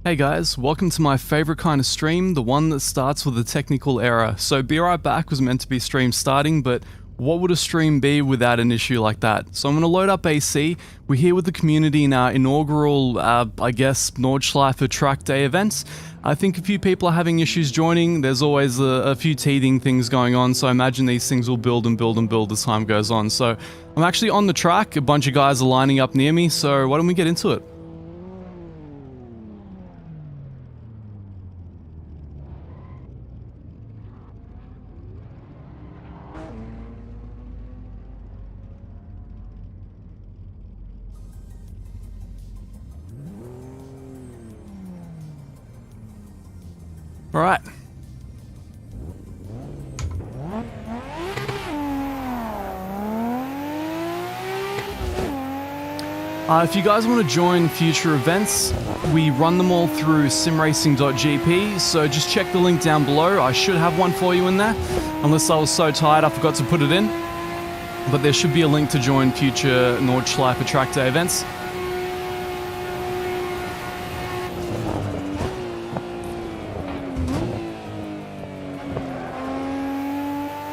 Hey guys, welcome to my favorite kind of stream, the one that starts with a technical error. So Be Right Back was meant to be stream starting, but what would a stream be without an issue like that? So I'm going to load up AC. We're here with the community in our inaugural, I guess, Nordschleife track day events. I think a few people are having issues joining. There's always a few teething things going on, so I imagine these things will build and build and build as time goes on. So I'm actually on the track, a bunch of guys are lining up near me, so why don't we get into it? Alright. If you guys want to join future events, we run them all through simracing.gp, so just check the link down below. I should have one for you in there, unless I was so tired I forgot to put it in. But there should be a link to join future Nordschleife track day events.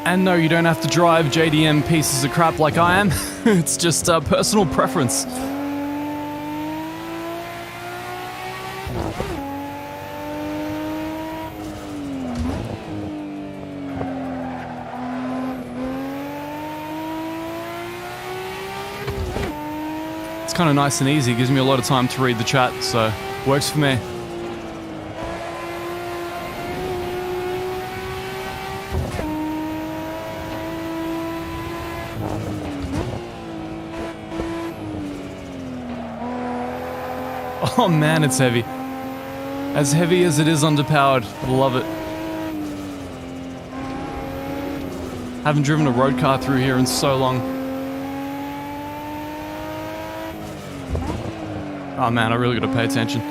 And no, you don't have to drive JDM pieces of crap like I am. It's just personal preference. It's kind of nice and easy. It gives me a lot of time to read the chat, so works for me. Oh man, it's heavy. As heavy as it is underpowered. Love it. Haven't driven a road car through here in so long. Oh man, I really gotta pay attention.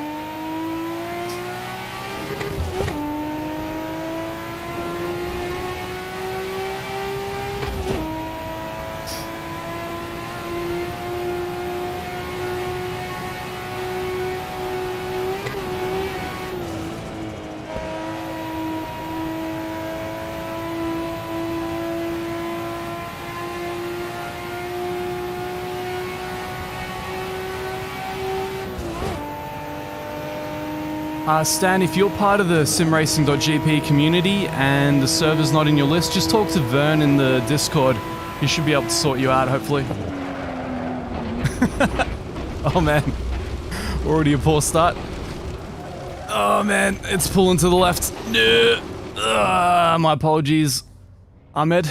Stan, if you're part of the simracing.gp community and the server's not in your list, just talk to Vern in the Discord. He should be able to sort you out, hopefully. Oh man, already a poor start. Oh man, it's pulling to the left. My apologies, Ahmed.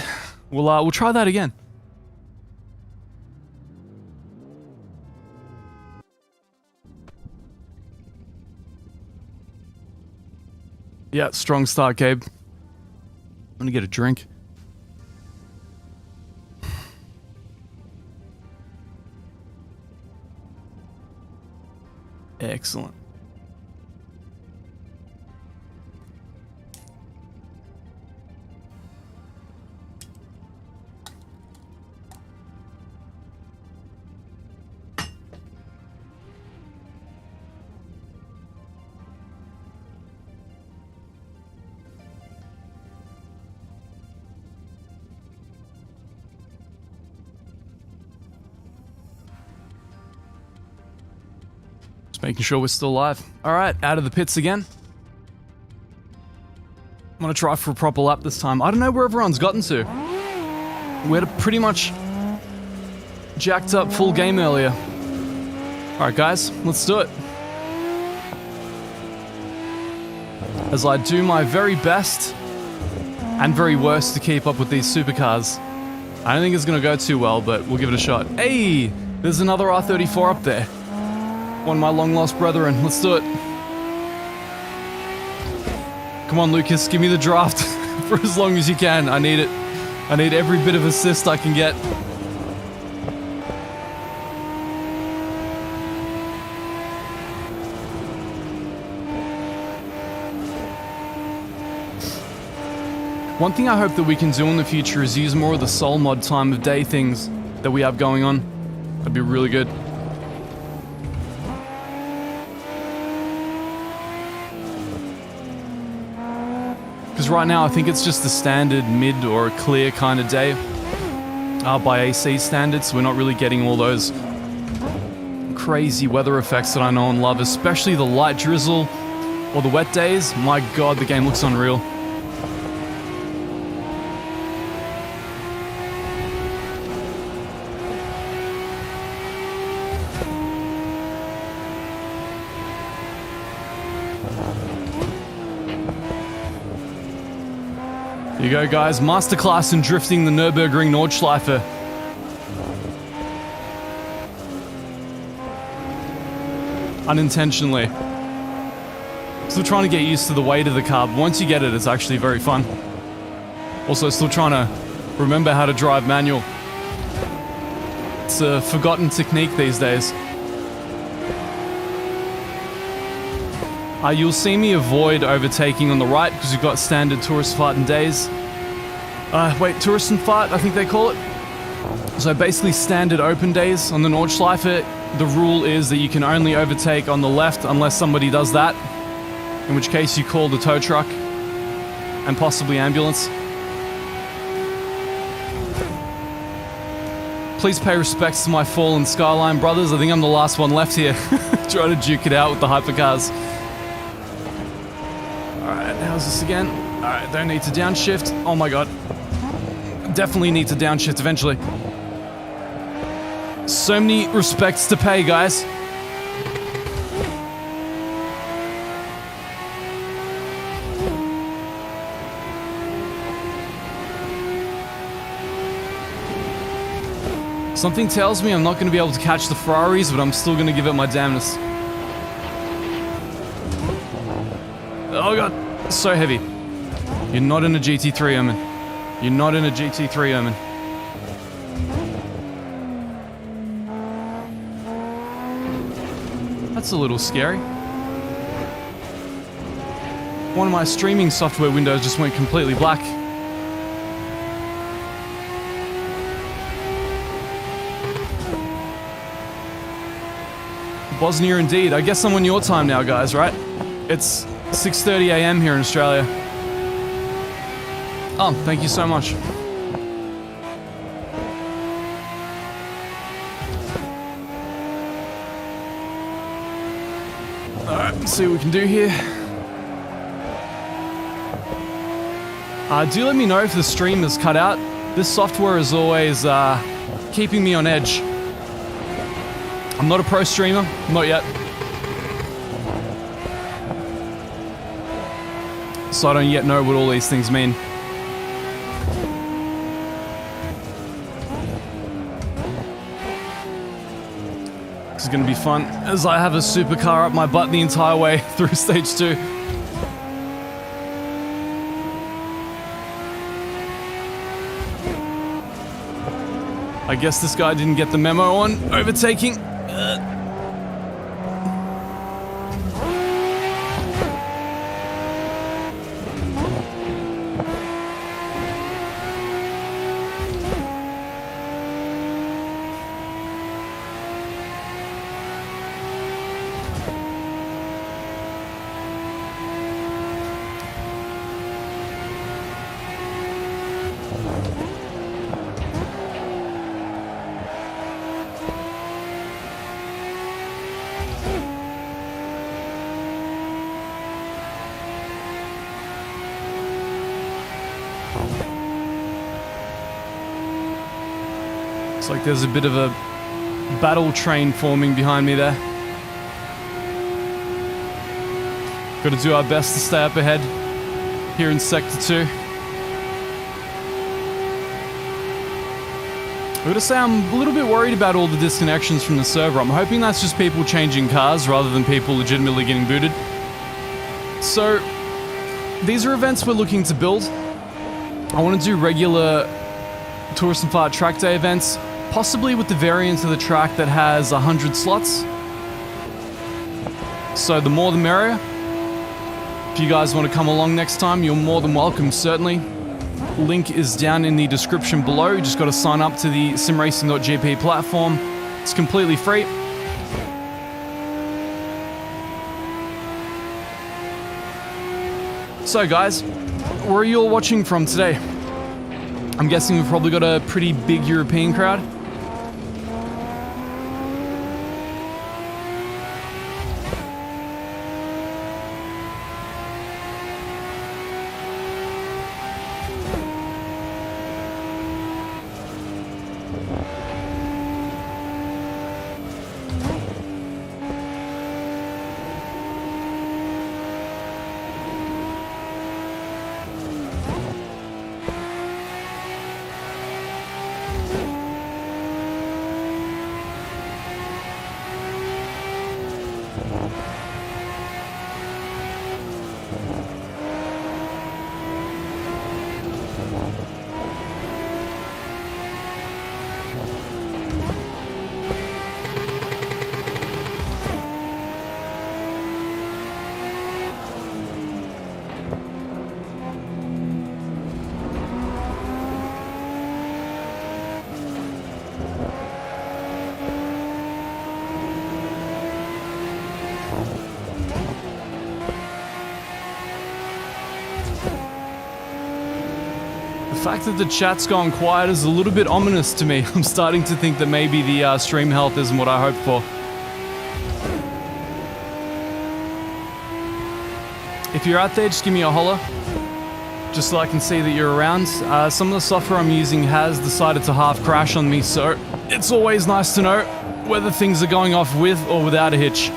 We'll try that again. Yeah, strong start, Gabe. I'm gonna get a drink. Excellent. Making sure we're still alive. Alright, out of the pits again. I'm gonna try for a proper lap this time. I don't know where everyone's gotten to. We had a pretty much jacked up full game earlier. Alright guys, let's do it. As I do my very best and very worst to keep up with these supercars. I don't think it's gonna go too well, but we'll give it a shot. Hey! There's another R34 up there. One of my long-lost brethren. Let's do it. Come on, Lucas. Give me the draft for as long as you can. I need it. I need every bit of assist I can get. One thing I hope that we can do in the future is use more of the soul mod time of day things that we have going on. That'd be really good. days right now. I think it's just a standard mid or a clear kind of day by AC standards. We're not really getting all those crazy weather effects that I know and love, especially the light drizzle or the wet days. My god, the game looks unreal. Here you go, guys. Masterclass in drifting the Nürburgring Nordschleife. Unintentionally. Still trying to get used to the weight of the car, but once you get it, it's actually very fun. Also, still trying to remember how to drive manual. It's a forgotten technique these days. You'll see me avoid overtaking on the right because you've got standard Touristenfahrten days. Touristenfahrt, I think they call it. So basically standard open days on the Nordschleife. The rule is that you can only overtake on the left unless somebody does that, in which case you call the tow truck and possibly ambulance. Please pay respects to my fallen Skyline brothers. I think I'm the last one left here trying to duke it out with the hypercars. Alright, how's this again? Alright, don't need to downshift. Oh my god. Definitely need to downshift eventually. So many respects to pay, guys. Something tells me I'm not going to be able to catch the Ferraris, but I'm still going to give it my damnness. Oh god, so heavy. You're not in a GT3, Omen. You're not in a GT3, Omen. That's a little scary. One of my streaming software windows just went completely black. Bosnia indeed. I guess I'm on your time now, guys, right? It's 6:30 a.m. here in Australia. Oh, thank you so much. Alright, let's see what we can do here. Do let me know if the stream is cut out. This software is always keeping me on edge. I'm not a pro streamer, not yet. So I don't yet know what all these things mean. This is going to be fun as I have a supercar up my butt the entire way through stage 2. I guess this guy didn't get the memo on overtaking. Looks like there's a bit of a battle train forming behind me there. Got to do our best to stay up ahead here in Sector 2. I gotta say, I'm a little bit worried about all the disconnections from the server. I'm hoping that's just people changing cars rather than people legitimately getting booted. So, these are events we're looking to build. I want to do regular Touristenfahrt track day events, possibly with the variant of the track that has 100 slots. So the more the merrier. If you guys want to come along next time, you're more than welcome, certainly. Link is down in the description below. You just got to sign up to the simracing.gp platform. It's completely free. So guys, where are you all watching from today? I'm guessing we've probably got a pretty big European crowd. The fact that the chat's gone quiet is a little bit ominous to me. I'm starting to think that maybe the stream health isn't what I hoped for. If you're out there, just give me a holler, just so I can see that you're around. Some of the software I'm using has decided to half crash on me, so it's always nice to know whether things are going off with or without a hitch.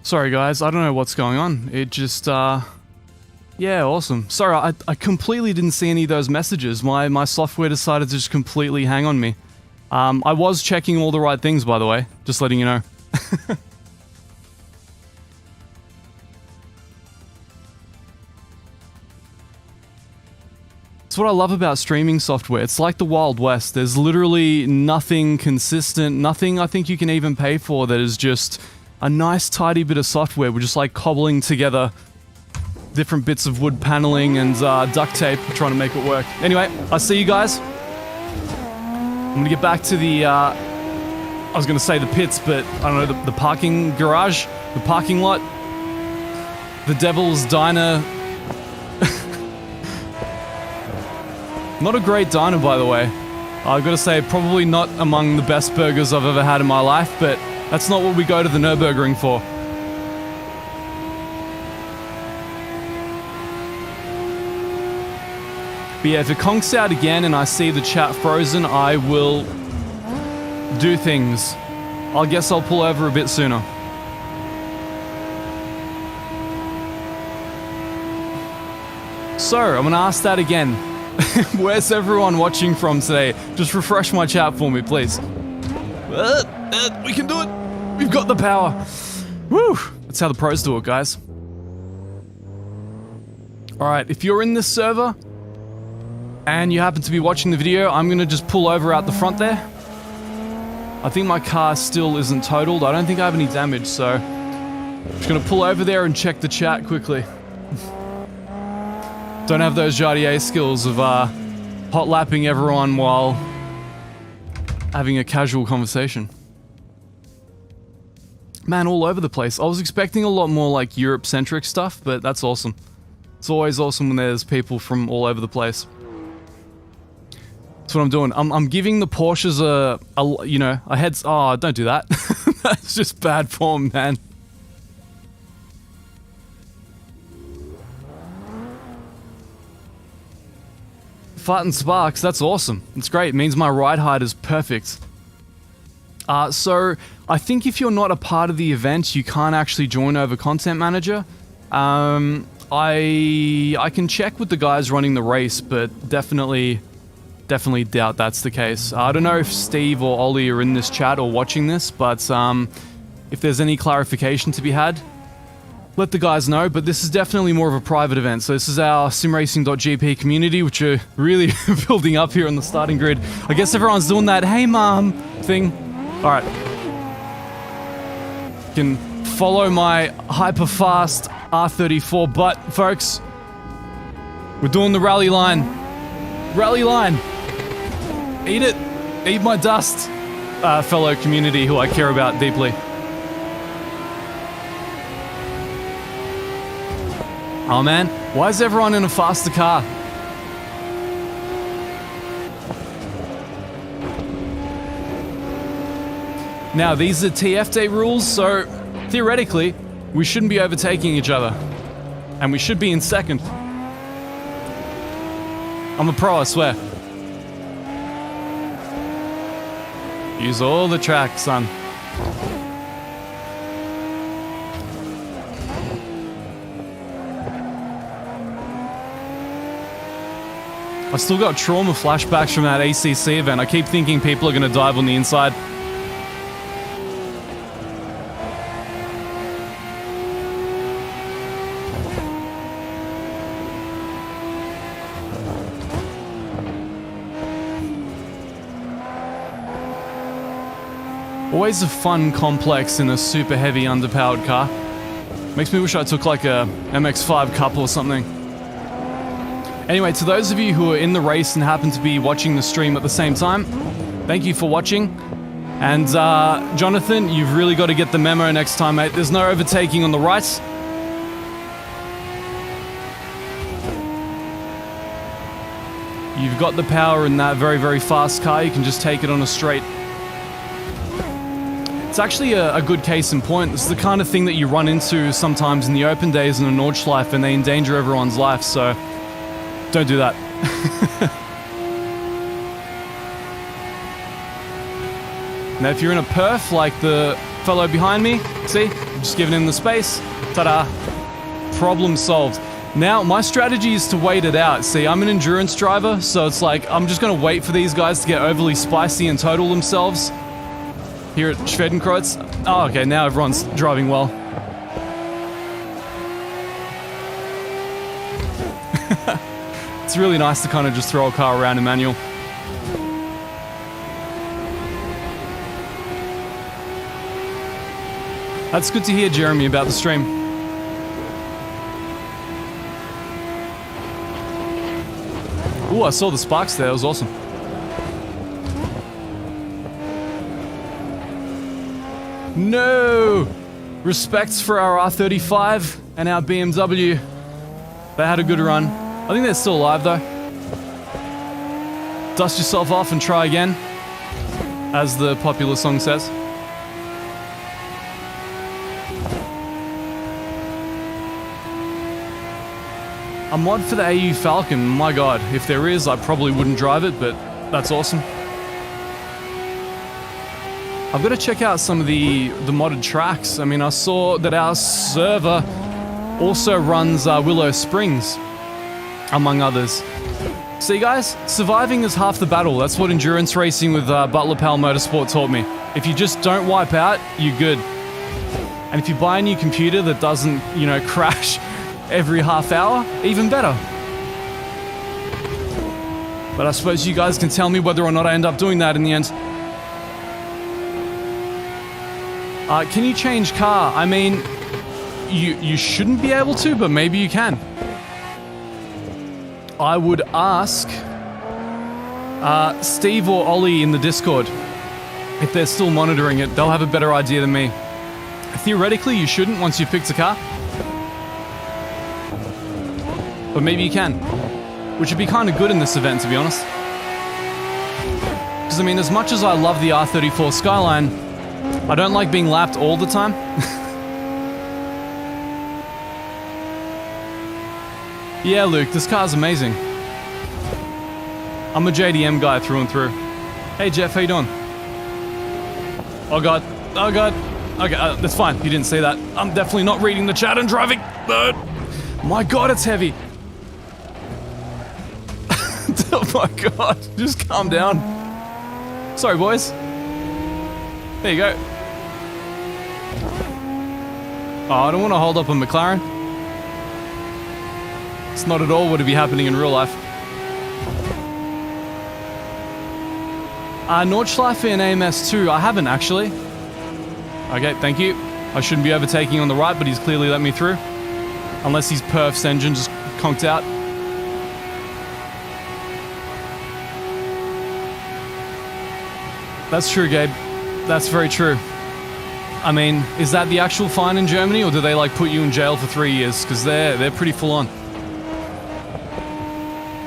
Sorry guys, I don't know what's going on. It just, yeah, awesome. Sorry, I completely didn't see any of those messages. My software decided to just completely hang on me. I was checking all the right things, by the way. Just letting you know. That's what I love about streaming software. It's like the Wild West. There's literally nothing consistent, nothing I think you can even pay for that is just a nice tidy bit of software. We're just like cobbling together different bits of wood paneling and duct tape trying to make it work. Anyway, I see you guys. I'm gonna get back to the, I was gonna say the pits, but I don't know, the parking garage, the parking lot, the Devil's Diner. Not a great diner, by the way. I've gotta say, probably not among the best burgers I've ever had in my life, but that's not what we go to the Nürburgring for. But yeah, if it conks out again and I see the chat frozen, I will do things. I guess I'll pull over a bit sooner. So, I'm gonna ask that again. Where's everyone watching from today? Just refresh my chat for me, please. We can do it! We've got the power! Woo! That's how the pros do it, guys. Alright, if you're in this server and you happen to be watching the video, I'm gonna just pull over out the front there. I think my car still isn't totaled. I don't think I have any damage, so I'm just gonna pull over there and check the chat quickly. Don't have those Jardier skills of hot lapping everyone while having a casual conversation. Man, all over the place. I was expecting a lot more like Europe-centric stuff, but that's awesome. It's always awesome when there's people from all over the place. That's what I'm doing. I'm giving the Porsches a heads. Oh, don't do that. That's just bad form, man. Farting sparks, that's awesome. It's great. It means my ride height is perfect. So I think if you're not a part of the event, you can't actually join over Content Manager. I can check with the guys running the race, but definitely doubt that's the case. I don't know if Steve or Ollie are in this chat or watching this, but if there's any clarification to be had, let the guys know. But this is definitely more of a private event. So this is our simracing.gp community, which are really building up here on the starting grid. I guess everyone's doing that "hey mom" thing. All right, you can follow my hyper fast R34 butt, folks. We're doing the rally line. Rally line. Eat it. Eat my dust, fellow community who I care about deeply. Oh man, why is everyone in a faster car? Now, these are TF Day rules, so theoretically, we shouldn't be overtaking each other. And we should be in second. I'm a pro, I swear. Use all the track, son. I've still got trauma flashbacks from that ACC event. I keep thinking people are going to dive on the inside. Always a fun complex in a super heavy underpowered car. Makes me wish I took like a MX-5 Cup or something. Anyway, to those of you who are in the race and happen to be watching the stream at the same time, thank you for watching. And Jonathan, you've really got to get the memo next time, mate. There's no overtaking on the right. You've got the power in that very, very fast car. You can just take it on a straight. It's actually a good case in point. This is the kind of thing that you run into sometimes in the open days in a Nordschleife, and they endanger everyone's life, so don't do that. Now, if you're in a perf like the fellow behind me, see? I'm just giving him the space. Ta-da. Problem solved. Now, my strategy is to wait it out. See, I'm an endurance driver, so it's like I'm just going to wait for these guys to get overly spicy and total themselves. Here at Schwedenkreuz. Oh, okay, now everyone's driving well. It's really nice to kind of just throw a car around in manual. That's good to hear, Jeremy, about the stream. Ooh, I saw the sparks there. It was awesome. No! Respects for our R35 and our BMW. They had a good run. I think they're still alive though. Dust yourself off and try again, as the popular song says. A mod for the AU Falcon, my god, if there is, I probably wouldn't drive it, but that's awesome. I've got to check out some of the modded tracks. I mean, I saw that our server also runs Willow Springs, among others. See guys, surviving is half the battle. That's what endurance racing with Butler Pal Motorsport taught me. If you just don't wipe out, you're good. And if you buy a new computer that doesn't, you know, crash every half hour, even better. But I suppose you guys can tell me whether or not I end up doing that in the end. Can you change car? I mean, you shouldn't be able to, but maybe you can. I would ask Steve or Ollie in the Discord if they're still monitoring it. They'll have a better idea than me. Theoretically, you shouldn't once you've picked a car. But maybe you can. Which would be kind of good in this event, to be honest. Because, I mean, as much as I love the R34 Skyline, I don't like being lapped all the time. Yeah, Luke, this car's amazing. I'm a JDM guy through and through. Hey Jeff, how you doing? Oh god. Oh god. Okay, that's fine. You didn't say that. I'm definitely not reading the chat and driving. My god, it's heavy. Oh my god. Just calm down. Sorry, boys. There you go. Oh, I don't want to hold up a McLaren. It's not at all what would be happening in real life. Nordschleife in AMS2, I haven't actually. Okay, thank you. I shouldn't be overtaking on the right, but he's clearly let me through. Unless his perf's engine just conked out. That's true, Gabe. That's very true. I mean, is that the actual fine in Germany, or do they like put you in jail for 3 years? Because they're pretty full on.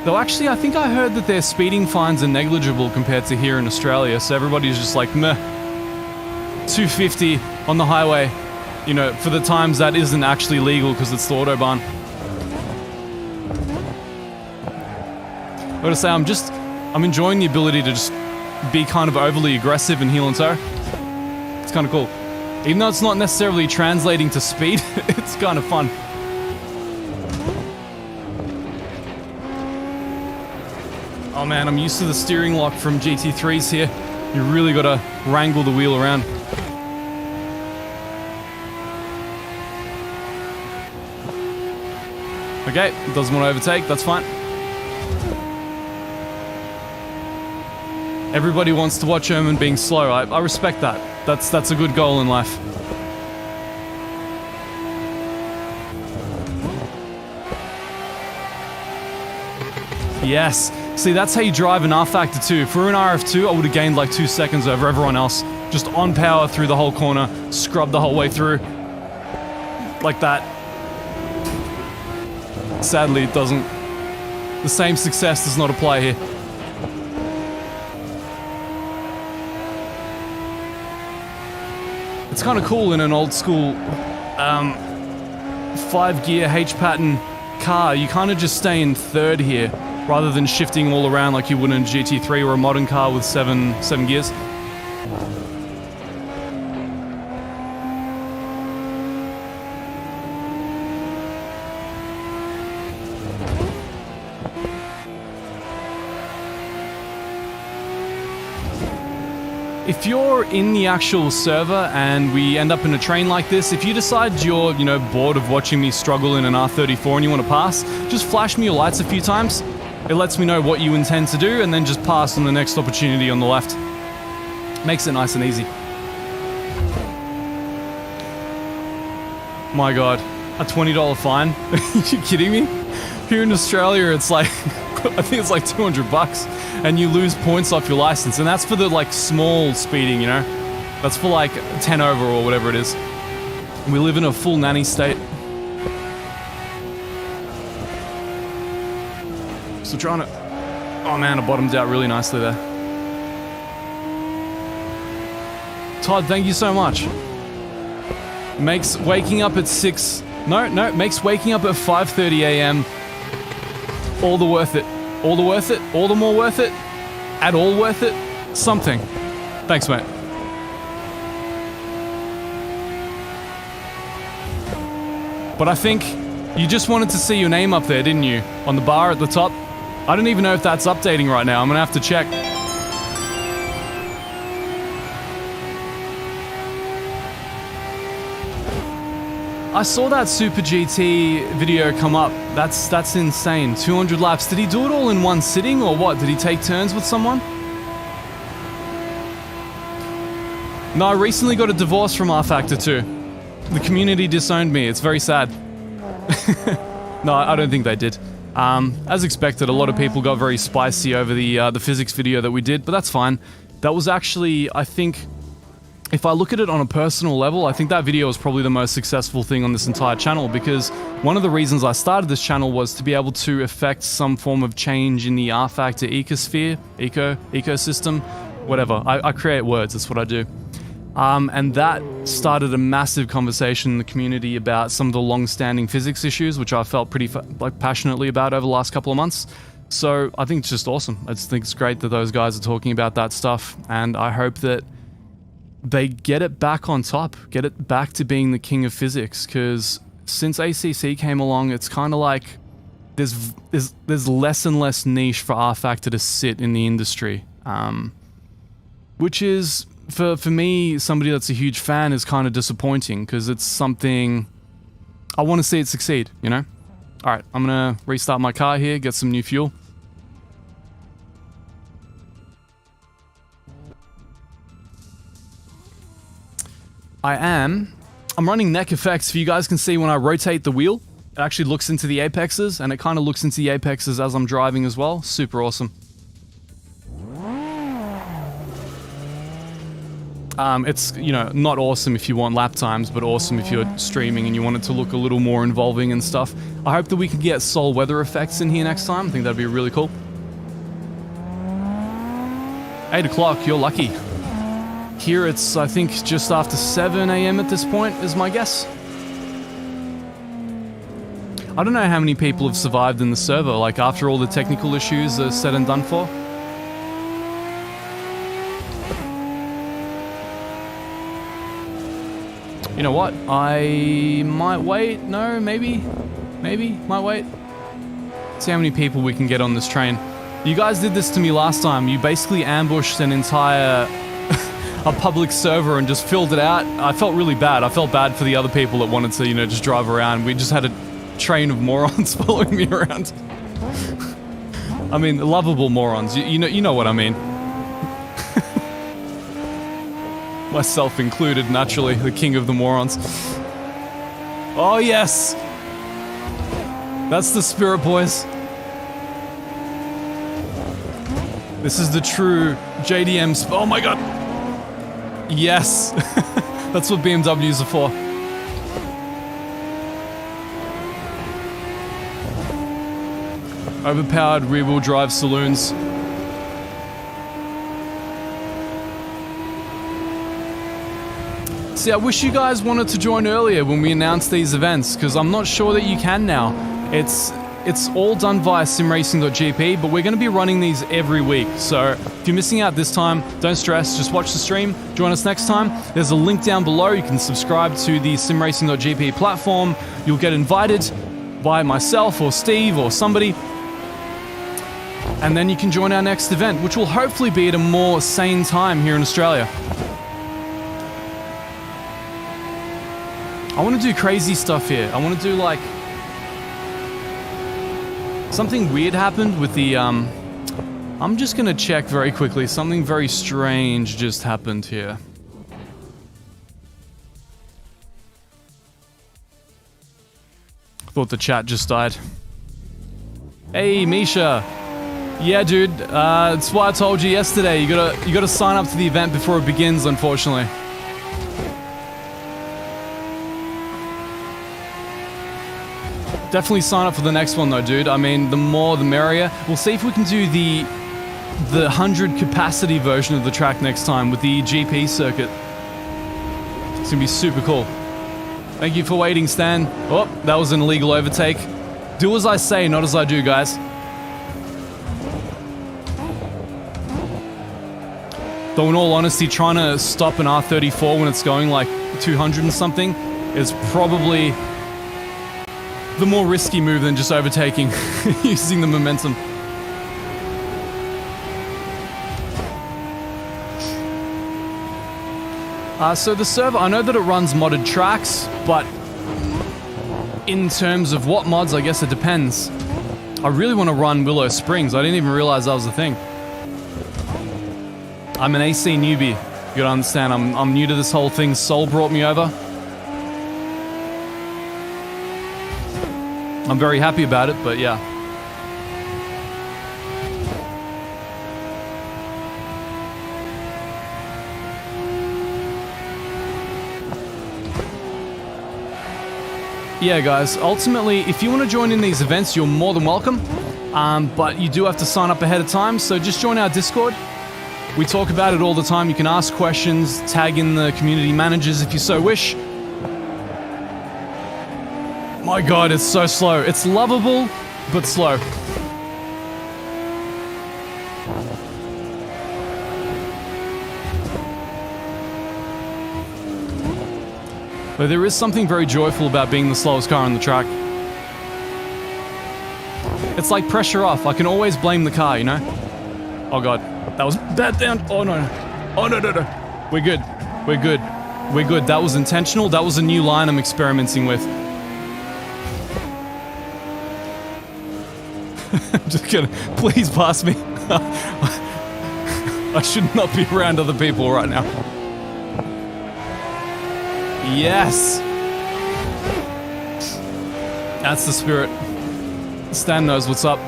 Though actually, I think I heard that their speeding fines are negligible compared to here in Australia, so everybody's just like, meh. 250 on the highway, you know, for the times that isn't actually legal because it's the Autobahn. I gotta say, I'm enjoying the ability to just be kind of overly aggressive in heel and toe. It's kind of cool. Even though it's not necessarily translating to speed, it's kind of fun. Oh man, I'm used to the steering lock from GT3s here. You really gotta wrangle the wheel around. Okay, doesn't want to overtake, that's fine. Everybody wants to watch Herman being slow. I respect that. That's a good goal in life. Yes. See, that's how you drive an R Factor 2. If we were in RF2, I would have gained like 2 seconds over everyone else. Just on power through the whole corner, scrub the whole way through. Like that. Sadly, it doesn't. The same success does not apply here. It's kind of cool in an old school 5-gear H-pattern car. You kind of just stay in third here, rather than shifting all around like you would in a GT3 or a modern car with seven gears. If you're in the actual server and we end up in a train like this, if you decide you're, you know, bored of watching me struggle in an R34 and you want to pass, just flash me your lights a few times. It lets me know what you intend to do and then just pass on the next opportunity on the left. Makes it nice and easy. My god, a $20 fine? Are you kidding me? Here in Australia it's like, I think it's like 200 bucks and you lose points off your license, and that's for the like small speeding, you know? That's for like 10 over or whatever it is. We live in a full nanny state. So trying to... Oh man, I bottomed out really nicely there. Todd, thank you so much. Makes waking up at 6... No, makes waking up at 5:30 a.m. all the worth it. All the worth it? All the more worth it? At all worth it? Something. Thanks, mate. But I think you just wanted to see your name up there, didn't you? On the bar at the top. I don't even know if that's updating right now. I'm gonna have to check. I saw that Super GT video come up. That's insane. 200 laps. Did he do it all in one sitting or what? Did he take turns with someone? No, I recently got a divorce from R Factor 2. The community disowned me. It's very sad. No, I don't think they did. As expected, a lot of people got very spicy over the physics video that we did, but that's fine. That was actually, I think, if I look at it on a personal level, I think that video was probably the most successful thing on this entire channel, because one of the reasons I started this channel was to be able to effect some form of change in the R Factor ecosystem, whatever. I create words, that's what I do. And that started a massive conversation in the community about some of the long-standing physics issues, which I felt pretty passionately about over the last couple of months. So I think it's just awesome. I just think it's great that those guys are talking about that stuff, and I hope that they get it back on top, get it back to being the king of physics, because since ACC came along, it's kind of like there's less and less niche for R Factor to sit in the industry, which is, for me, somebody that's a huge fan, is kind of disappointing, because it's something I want to see it succeed, you know? Alright, I'm gonna restart my car here, get some new fuel. I'm running neck effects, so you guys can see when I rotate the wheel, it actually looks into the apexes, and it kind of looks into the apexes as I'm driving as well. Super awesome. It's, you know, not awesome if you want lap times, but awesome if you're streaming and you want it to look a little more involving and stuff. I hope that we can get Sol weather effects in here next time. I think that'd be really cool. 8 o'clock, you're lucky. Here it's, I think, just after 7 AM at this point, is my guess. I don't know how many people have survived in the server, like after all the technical issues are said and done for. You know what? I might wait. No, maybe, might wait. See how many people we can get on this train. You guys did this to me last time. You basically ambushed an entire a public server and just filled it out. I felt really bad. I felt bad for the other people that wanted to, you know, just drive around. We just had a train of morons following me around. I mean, lovable morons. You know what I mean. Myself included, naturally, the king of the morons. Oh yes! That's the spirit, boys. This is the true JDM oh my god! Yes! That's what BMWs are for. Overpowered rear-wheel drive saloons. See, I wish you guys wanted to join earlier when we announced these events, because I'm not sure that you can now. It's all done via simracing.gp, but we're going to be running these every week. So if you're missing out this time, don't stress, just watch the stream, join us next time. There's a link down below. You can subscribe to the simracing.gp platform. You'll get invited by myself or Steve or somebody. And then you can join our next event, which will hopefully be at a more sane time here in Australia. I want to do crazy stuff here. I want to do like... Something weird happened with the, I'm just gonna check very quickly. Something very strange just happened here. Thought the chat just died. Hey, Misha. Yeah, dude, that's why I told you yesterday. You gotta sign up to the event before it begins, unfortunately. Definitely sign up for the next one though, dude. I mean, the more the merrier. We'll see if we can do the 100 capacity version of the track next time with the GP circuit. It's gonna be super cool. Thank you for waiting, Stan. Oh, that was an illegal overtake. Do as I say, not as I do, guys. Though in all honesty, trying to stop an R34 when it's going like 200 and something is probably the more risky move than just overtaking, using the momentum. So the server, I know that it runs modded tracks, but in terms of what mods, I guess it depends. I really want to run Willow Springs. I didn't even realize that was a thing. I'm an AC newbie. You gotta understand, I'm new to this whole thing. Sol brought me over. I'm very happy about it, but yeah. Yeah, guys, ultimately, if you want to join in these events, you're more than welcome. But you do have to sign up ahead of time, so just join our Discord. We talk about it all the time. You can ask questions, tag in the community managers if you so wish. My god, it's so slow. It's lovable, but slow. But there is something very joyful about being the slowest car on the track. It's like pressure off. I can always blame the car, you know? Oh god, that was bad down. Oh no. Oh no. We're good. We're good. We're good. That was intentional. That was a new line I'm experimenting with. I'm just gonna, please pass me. I should not be around other people right now. Yes! That's the spirit. Stan knows what's up.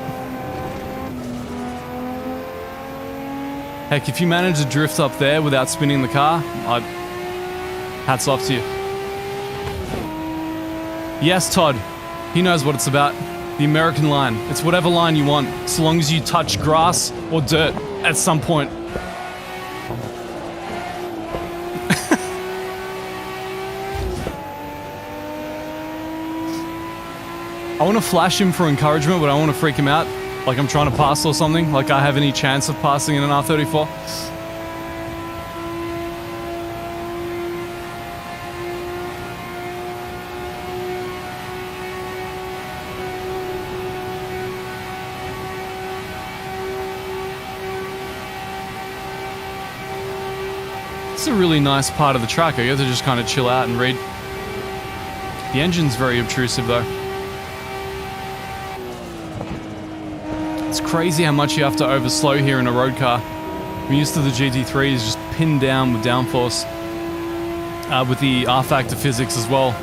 Heck, if you manage to drift up there without spinning the car, hats off to you. Yes, Todd. He knows what it's about. The American line. It's whatever line you want, so long as you touch grass or dirt at some point. I want to flash him for encouragement, but I want to freak him out. Like I'm trying to pass or something. Like I have any chance of passing in an R34. It's a really nice part of the track. I get to just kind of chill out and read. The engine's very obtrusive though. It's crazy how much you have to overslow here in a road car. I'm used to the GT3s just pinned down with downforce. With the R factor physics as well.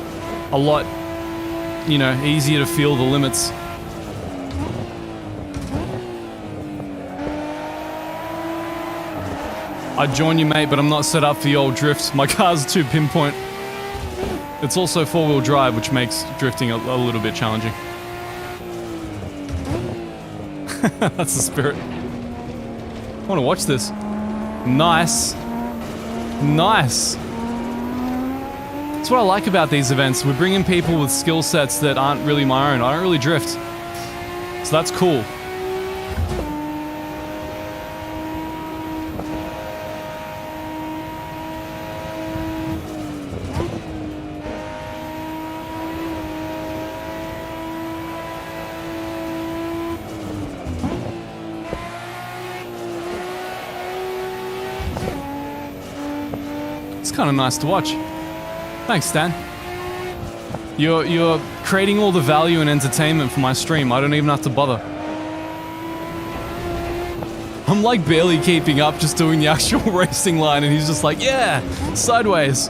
A lot, you know, easier to feel the limits. I'd join you, mate, but I'm not set up for the old drift. My car's too pinpoint. It's also four-wheel drive, which makes drifting a little bit challenging. That's the spirit. I want to watch this. Nice. Nice. That's what I like about these events. We're bringing people with skill sets that aren't really my own. I don't really drift. So that's cool. Kind of nice to watch. Thanks, Stan. You're creating all the value and entertainment for my stream. I don't even have to bother. I'm like barely keeping up, just doing the actual racing line, and he's just like, yeah, sideways.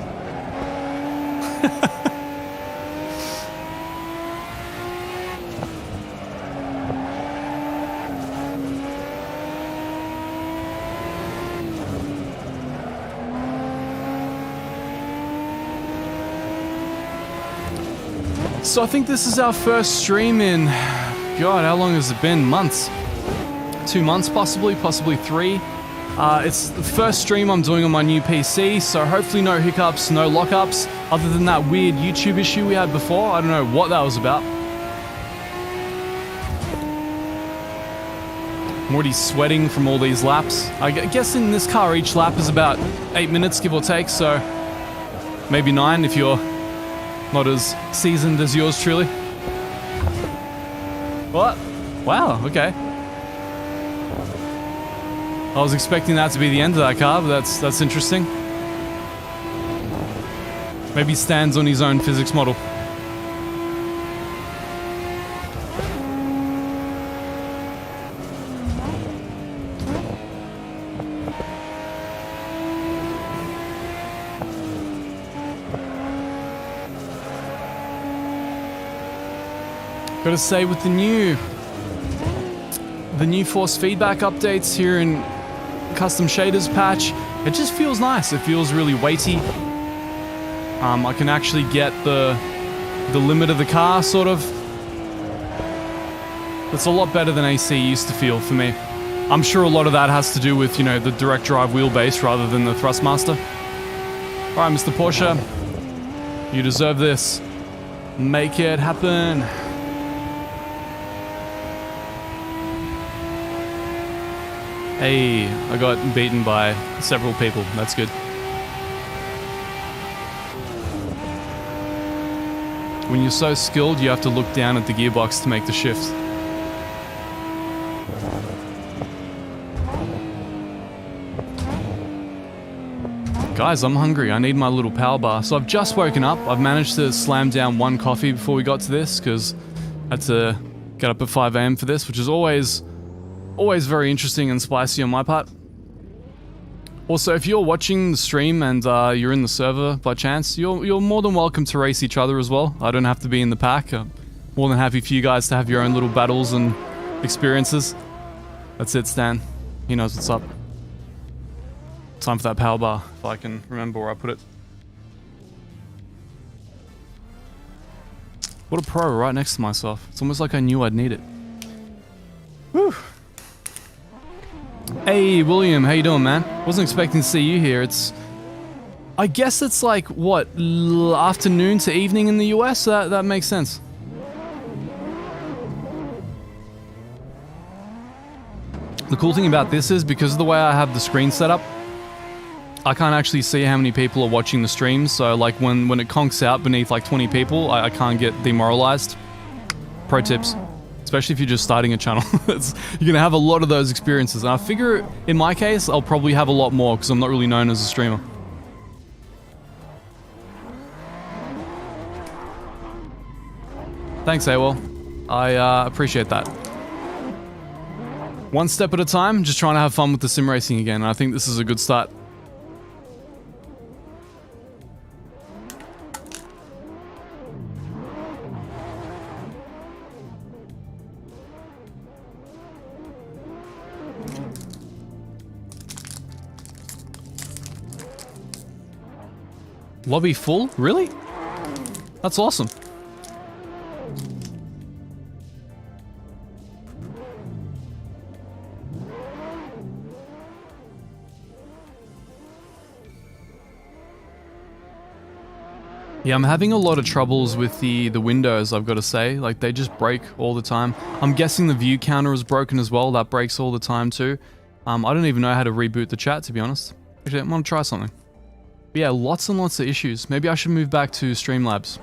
So I think this is our first stream in, God, how long has it been? Months. 2 months possibly 3. It's the first stream I'm doing on my new PC, so hopefully no hiccups, no lockups, other than that weird YouTube issue we had before. I don't know what that was about. I'm already sweating from all these laps. I guess in this car each lap is about 8 minutes, give or take, so maybe 9 if you're not as seasoned as yours truly. What? Wow, okay. I was expecting that to be the end of that car, but that's interesting. Maybe he stands on his own physics model. Gotta say, with the new force feedback updates here in custom shaders patch, it just feels nice. It feels really weighty. I can actually get the limit of the car, sort of. It's a lot better than AC used to feel for me. I'm sure a lot of that has to do with, you know, the direct drive wheelbase rather than the Thrustmaster. Alright, Mr. Porsche. You deserve this. Make it happen. Hey, I got beaten by several people. That's good. When you're so skilled, you have to look down at the gearbox to make the shift. Guys, I'm hungry. I need my little power bar. So I've just woken up. I've managed to slam down one coffee before we got to this because I had to get up at 5 AM for this, which is always very interesting and spicy on my part. Also, if you're watching the stream and you're in the server by chance, you're more than welcome to race each other as well. I don't have to be in the pack. I'm more than happy for you guys to have your own little battles and experiences. That's it, Stan. He knows what's up. Time for that power bar, if I can remember where I put it. What a pro right next to myself. It's almost like I knew I'd need it. Whew. Hey, William, how you doing, man? Wasn't expecting to see you here. I guess it's like, what, afternoon to evening in the US? That makes sense. The cool thing about this is, because of the way I have the screen set up, I can't actually see how many people are watching the stream, so like when it conks out beneath like 20 people, I can't get demoralized. Pro tips. Especially if you're just starting a channel. You're gonna have a lot of those experiences. And I figure, in my case, I'll probably have a lot more because I'm not really known as a streamer. Thanks, AWOL. I appreciate that. One step at a time, just trying to have fun with the sim racing again, and I think this is a good start. Lobby full? Really? That's awesome. Yeah, I'm having a lot of troubles with the windows, I've got to say. Like, they just break all the time. I'm guessing the view counter is broken as well. That breaks all the time too. I don't even know how to reboot the chat, to be honest. Actually, I'm gonna try something. But yeah, lots and lots of issues. Maybe I should move back to Streamlabs.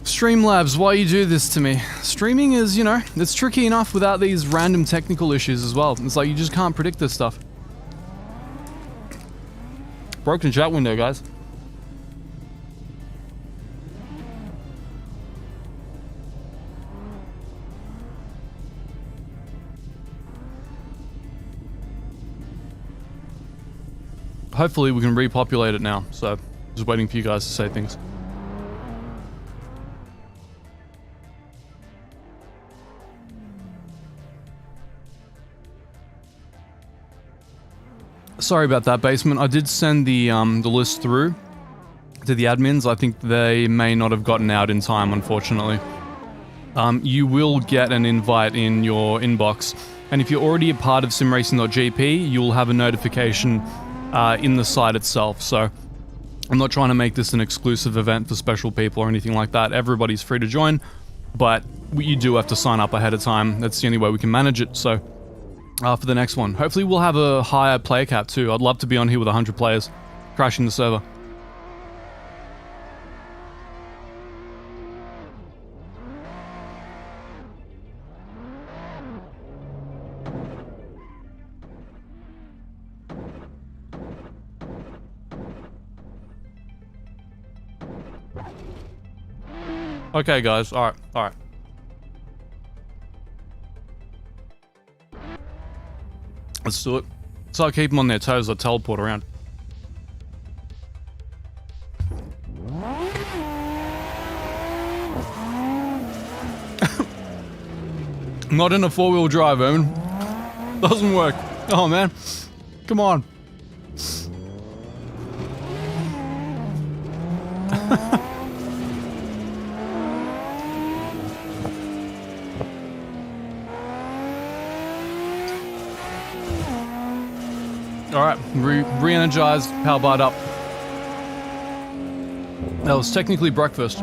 Streamlabs, why you do this to me? Streaming is, you know, it's tricky enough without these random technical issues as well. It's like you just can't predict this stuff. Broken chat window, guys. Hopefully we can repopulate it now, so just waiting for you guys to say things. Sorry about that, Basement. I did send the list through to the admins. I think they may not have gotten out in time, unfortunately. You will get an invite in your inbox, and if you're already a part of simracing.gp, you'll have a notification in the site itself. So I'm not trying to make this an exclusive event for special people or anything like that. Everybody's free to join, but you do have to sign up ahead of time. That's the only way we can manage it. So for the next one, hopefully we'll have a higher player cap too. I'd love to be on here with 100 players, crashing the server. Okay, guys. All right. Let's do it. So I'll keep them on their toes. I'll teleport around. Not in a four-wheel drive, Owen. Doesn't work. Oh, man. Come on. Alright, re-energized, power barred up. That was technically breakfast.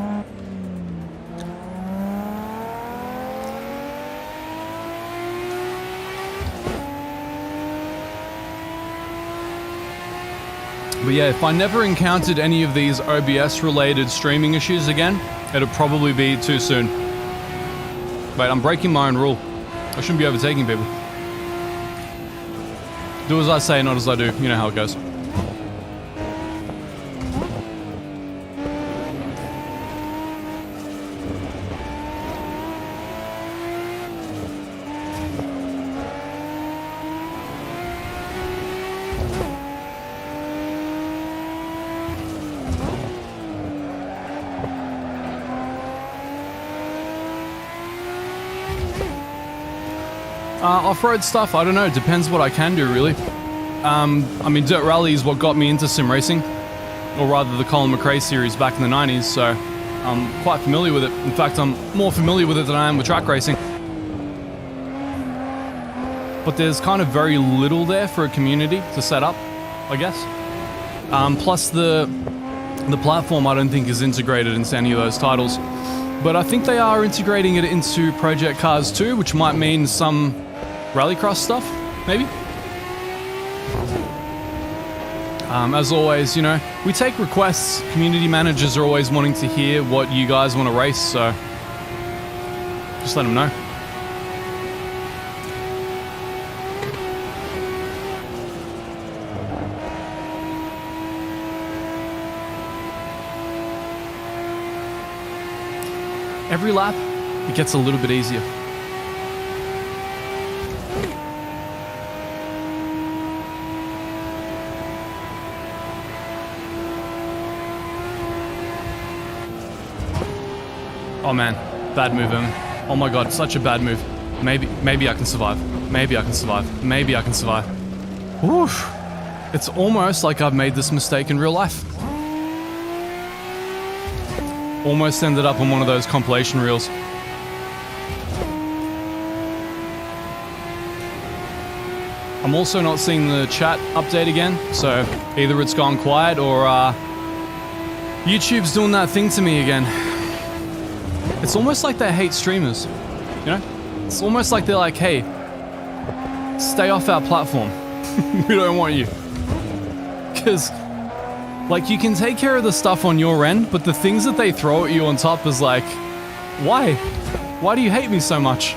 But yeah, if I never encountered any of these OBS-related streaming issues again, it'll probably be too soon. Wait, I'm breaking my own rule. I shouldn't be overtaking people. Do as I say, not as I do. You know how it goes. Off-road stuff, I don't know, depends what I can do, really. I mean, Dirt Rally is what got me into sim racing, or rather the Colin McRae series back in the 90s, so I'm quite familiar with it. In fact, I'm more familiar with it than I am with track racing. But there's kind of very little there for a community to set up, I guess. Plus the platform I don't think is integrated into any of those titles. But I think they are integrating it into Project Cars 2, which might mean some rallycross stuff, maybe? As always, you know, we take requests. Community managers are always wanting to hear what you guys want to race, so just let them know. Every lap, it gets a little bit easier. Oh man, bad move, Evan. Oh my god, such a bad move. Maybe I can survive. Maybe I can survive. Maybe I can survive. Oof. It's almost like I've made this mistake in real life. Almost ended up on one of those compilation reels. I'm also not seeing the chat update again, so either it's gone quiet or YouTube's doing that thing to me again. It's almost like they hate streamers, you know? It's almost like they're like, hey, stay off our platform. We don't want you. Because, like, you can take care of the stuff on your end, but the things that they throw at you on top is like, why? Why do you hate me so much?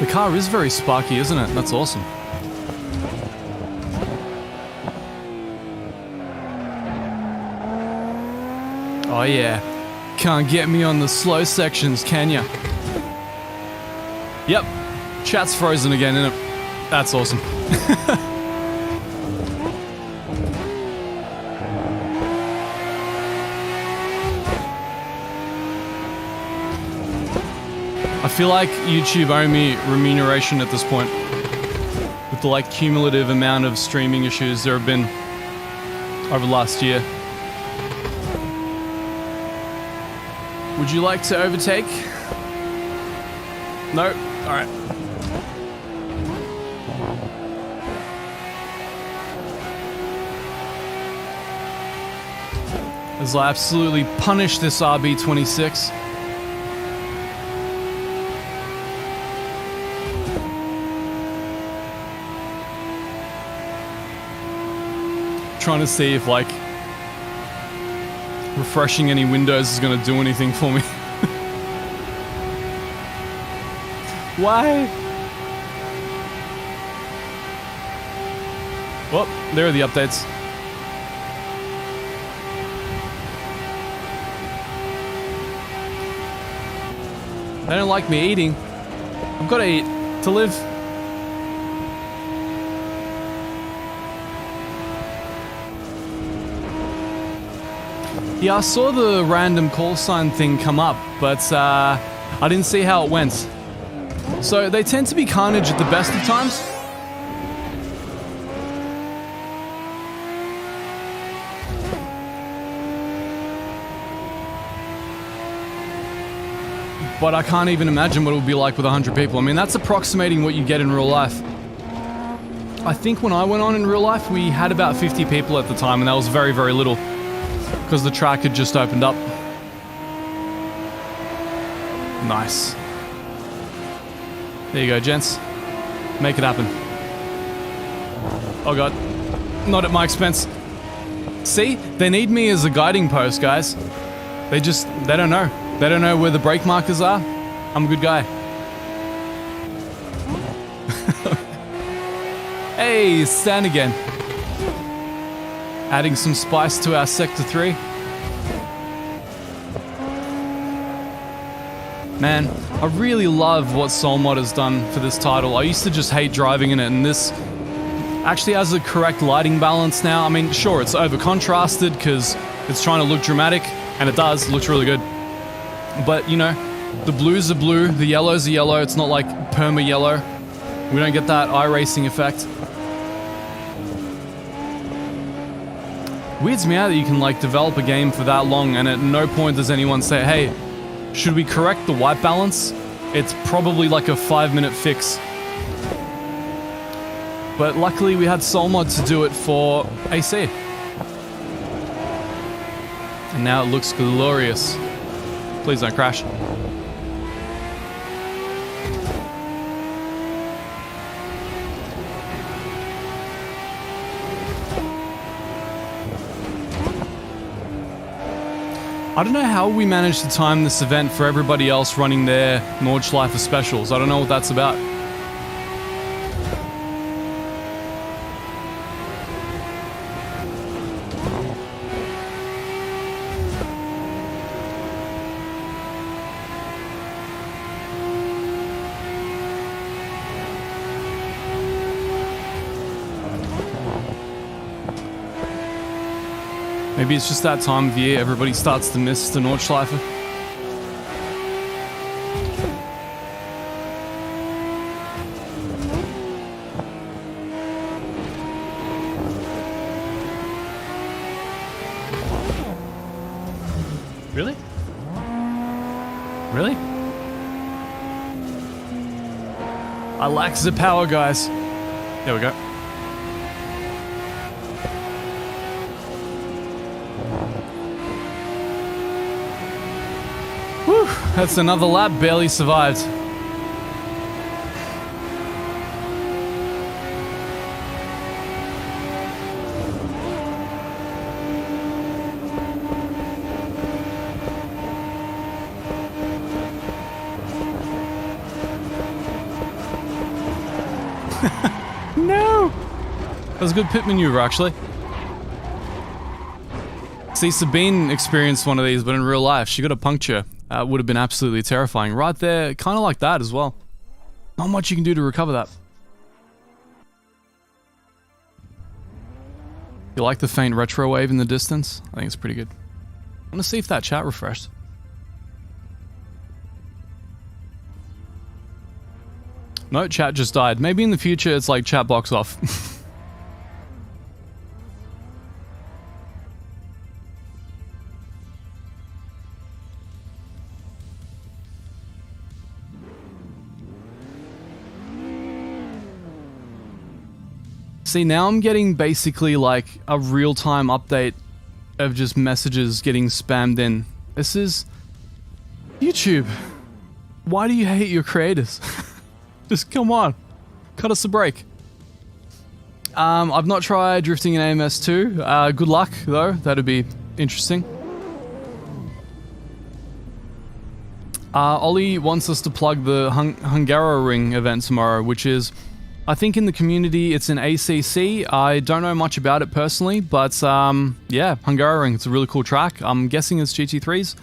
The car is very sparky, isn't it? That's awesome. Oh yeah. Can't get me on the slow sections, can ya? Yep. Chat's frozen again, isn't it? That's awesome. I feel like YouTube owe me remuneration at this point. With the like cumulative amount of streaming issues there have been over the last year. Would you like to overtake? No? Alright. As I absolutely punish this RB26. Trying to see if, like, refreshing any windows is gonna do anything for me. Why? Well, there are the updates. They don't like me eating. I've got to eat to live. Yeah, I saw the random call sign thing come up, but I didn't see how it went. So they tend to be carnage at the best of times. But I can't even imagine what it would be like with 100 people. I mean, that's approximating what you get in real life. I think when I went on in real life, we had about 50 people at the time, and that was very, very little. Because the track had just opened up. Nice. There you go, gents. Make it happen. Oh god. Not at my expense. See? They need me as a guiding post, guys. They don't know. They don't know where the brake markers are. I'm a good guy. Hey, stand again. Adding some spice to our Sector 3. Man, I really love what SoulMod has done for this title. I used to just hate driving in it, and this actually has a correct lighting balance now. I mean, sure, it's over-contrasted because it's trying to look dramatic, and it does. It looks really good. But, you know, the blues are blue, the yellows are yellow. It's not like perma yellow. We don't get that iRacing effect. Weirds me out that you can, like, develop a game for that long and at no point does anyone say, hey, should we correct the white balance? It's probably like a 5-minute fix. But luckily we had SoulMod to do it for AC. And now it looks glorious. Please don't crash. I don't know how we managed to time this event for everybody else running their Nordschleife specials. I don't know what that's about. Maybe it's just that time of year everybody starts to miss the Nordschleife. Really? Really? I lack the power, guys. There we go. Whew, that's another lap, barely survived. No! That was a good pit maneuver, actually. See, Sabine experienced one of these, but in real life, she got a puncture. Would have been absolutely terrifying. Right there, kind of like that as well. Not much you can do to recover that. You like the faint retro wave in the distance? I think it's pretty good. I want to see if that chat refreshed. No, chat just died. Maybe in the future it's like chat box off. See, now I'm getting basically like a real-time update of just messages getting spammed in. This is YouTube. Why do you hate your creators? Just come on, cut us a break. I've not tried drifting in AMS2. Good luck though, that'd be interesting. Ollie wants us to plug the Hungaroring event tomorrow, which is, I think in the community it's an ACC. I don't know much about it personally, but yeah, Hungaroring, it's a really cool track. I'm guessing it's GT3s.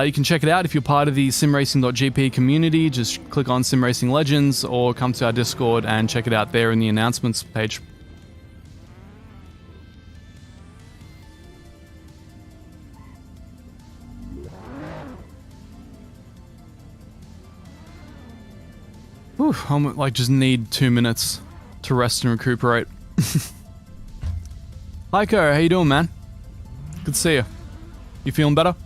You can check it out if you're part of the simracing.gp community. Just click on Sim Racing Legends or come to our Discord and check it out there in the announcements page. Whew, I'm like just need 2 minutes to rest and recuperate. Hi, Ko, how you doing, man? Good to see you. You feeling better?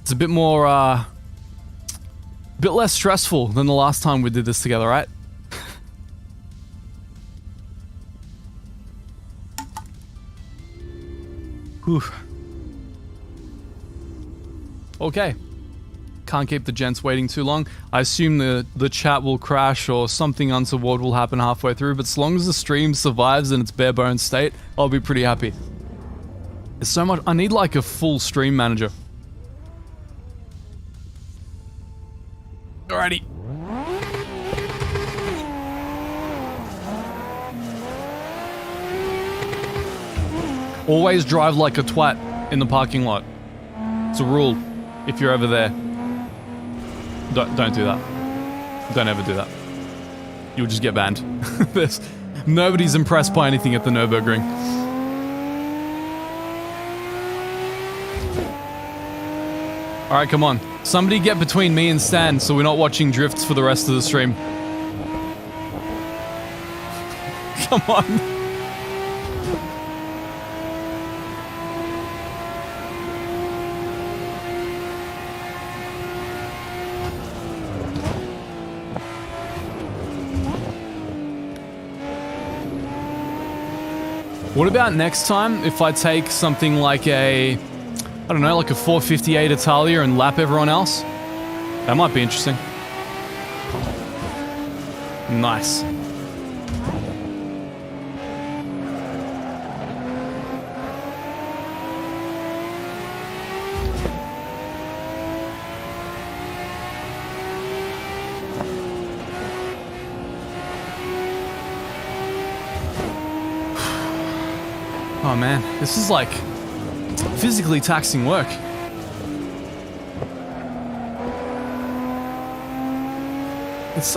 It's a bit more, a bit less stressful than the last time we did this together, right? Whew. Okay. Can't keep the gents waiting too long. I assume the chat will crash or something untoward will happen halfway through, but as long as the stream survives in its bare bones state, I'll be pretty happy. There's so much. I need like a full stream manager. Alrighty. Always drive like a twat in the parking lot. It's a rule. If you're ever there, don't do that. Don't ever do that. You'll just get banned. Nobody's impressed by anything at the Nürburgring. All right, come on. Somebody get between me and Stan so we're not watching drifts for the rest of the stream. Come on. What about next time if I take something like a, I don't know, like a 458 Italia and lap everyone else? That might be interesting. Nice. Oh man, this is like physically taxing work.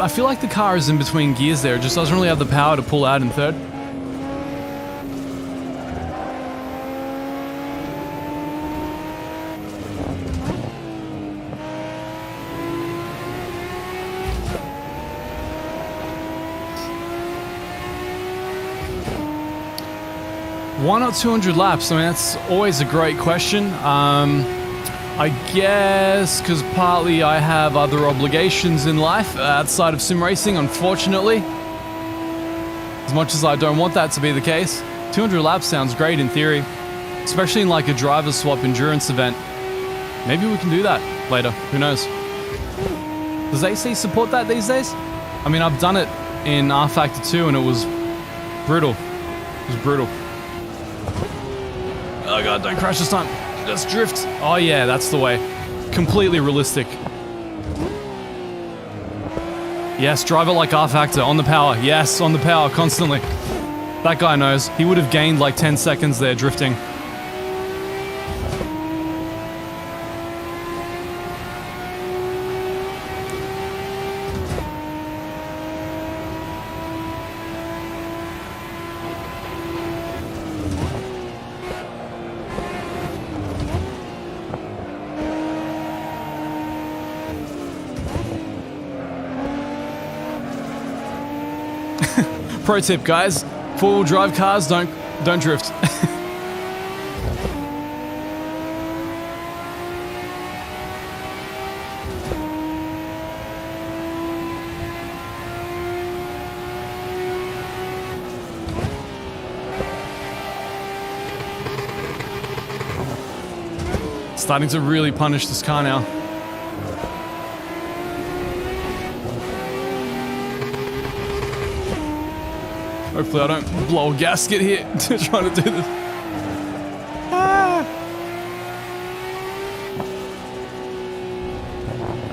I feel like the car is in between gears there. It just doesn't really have the power to pull out in third. Why not 200 laps? I mean, that's always a great question. I guess because partly I have other obligations in life outside of sim racing, unfortunately. As much as I don't want that to be the case. 200 laps sounds great in theory, especially in like a driver swap endurance event. Maybe we can do that later, who knows? Does AC support that these days? I mean, I've done it in R Factor 2 and it was brutal. It was brutal. Oh god, don't crash this time. Just drift. Oh yeah, that's the way. Completely realistic. Yes, drive it like R Factor, on the power. Yes, on the power, constantly. That guy knows. He would have gained like 10 seconds there drifting. Pro tip, guys, four-wheel drive cars don't drift. Starting to really punish this car now. Hopefully I don't blow a gasket here trying to do this.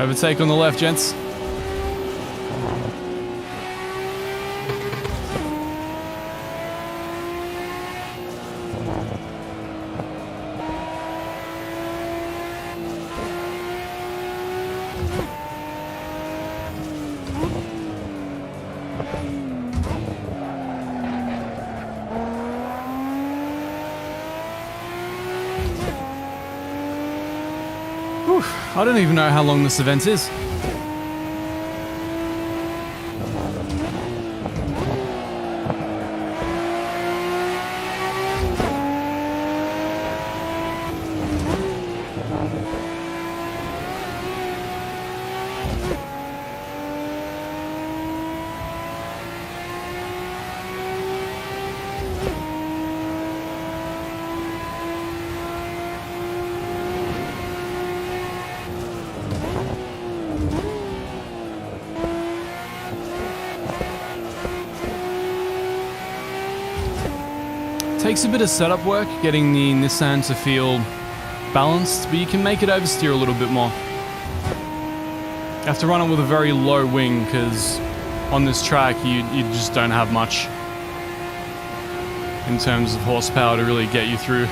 Overtake on the left, gents. Whew, I don't even know how long this event is. Takes a bit of setup work getting the Nissan to feel balanced, but you can make it oversteer a little bit more. You have to run it with a very low wing because on this track you just don't have much in terms of horsepower to really get you through.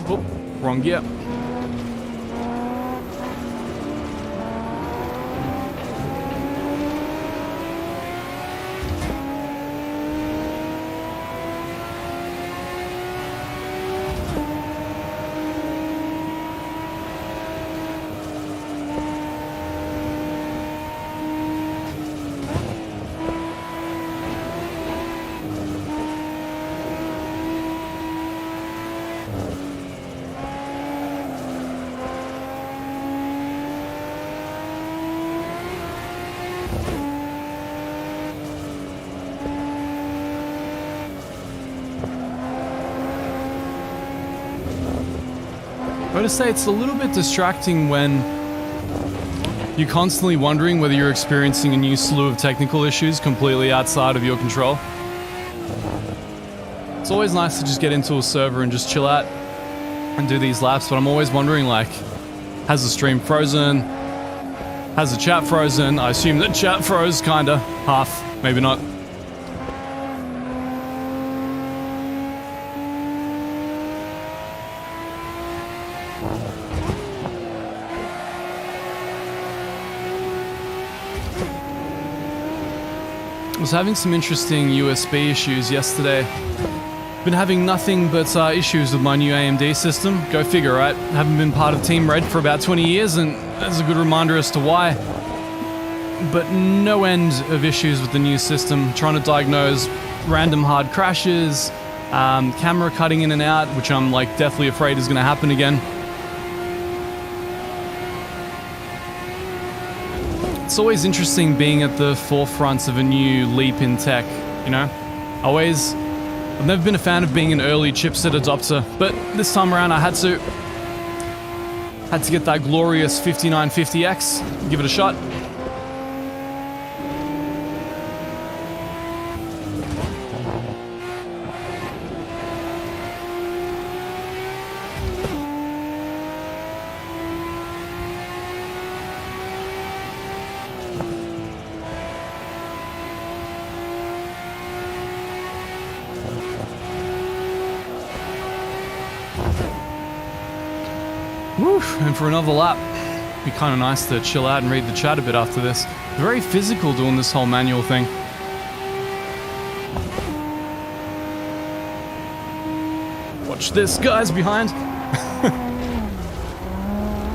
Oh, wrong gear. I would say it's a little bit distracting when you're constantly wondering whether you're experiencing a new slew of technical issues completely outside of your control. It's always nice to just get into a server and just chill out and do these laps, but I'm always wondering, like, has the stream frozen? Has the chat frozen? I assume that chat froze, kinda. Half, maybe not. I was having some interesting USB issues yesterday. Been having nothing but issues with my new AMD system. Go figure, right? Haven't been part of Team Red for about 20 years, and that's a good reminder as to why. But no end of issues with the new system. Trying to diagnose random hard crashes, camera cutting in and out, which I'm like deathly afraid is going to happen again. It's always interesting being at the forefront of a new leap in tech, you know? I've never been a fan of being an early chipset adopter, but this time around I had to get that glorious 5950X, give it a shot. Woo, and for another lap. Be kind of nice to chill out and read the chat a bit after this. Very physical doing this whole manual thing. Watch this, guys, behind.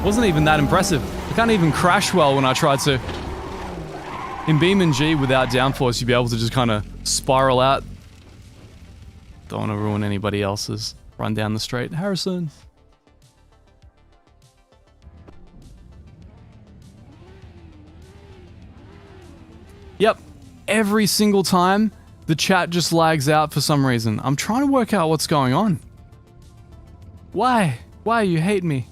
Wasn't even that impressive. I can't even crash well when I tried to. In Beam and G, without downforce, you'd be able to just kind of spiral out. Don't want to ruin anybody else's run down the straight. Harrison. Yep. Every single time, the chat just lags out for some reason. I'm trying to work out what's going on. Why? Why you hate me?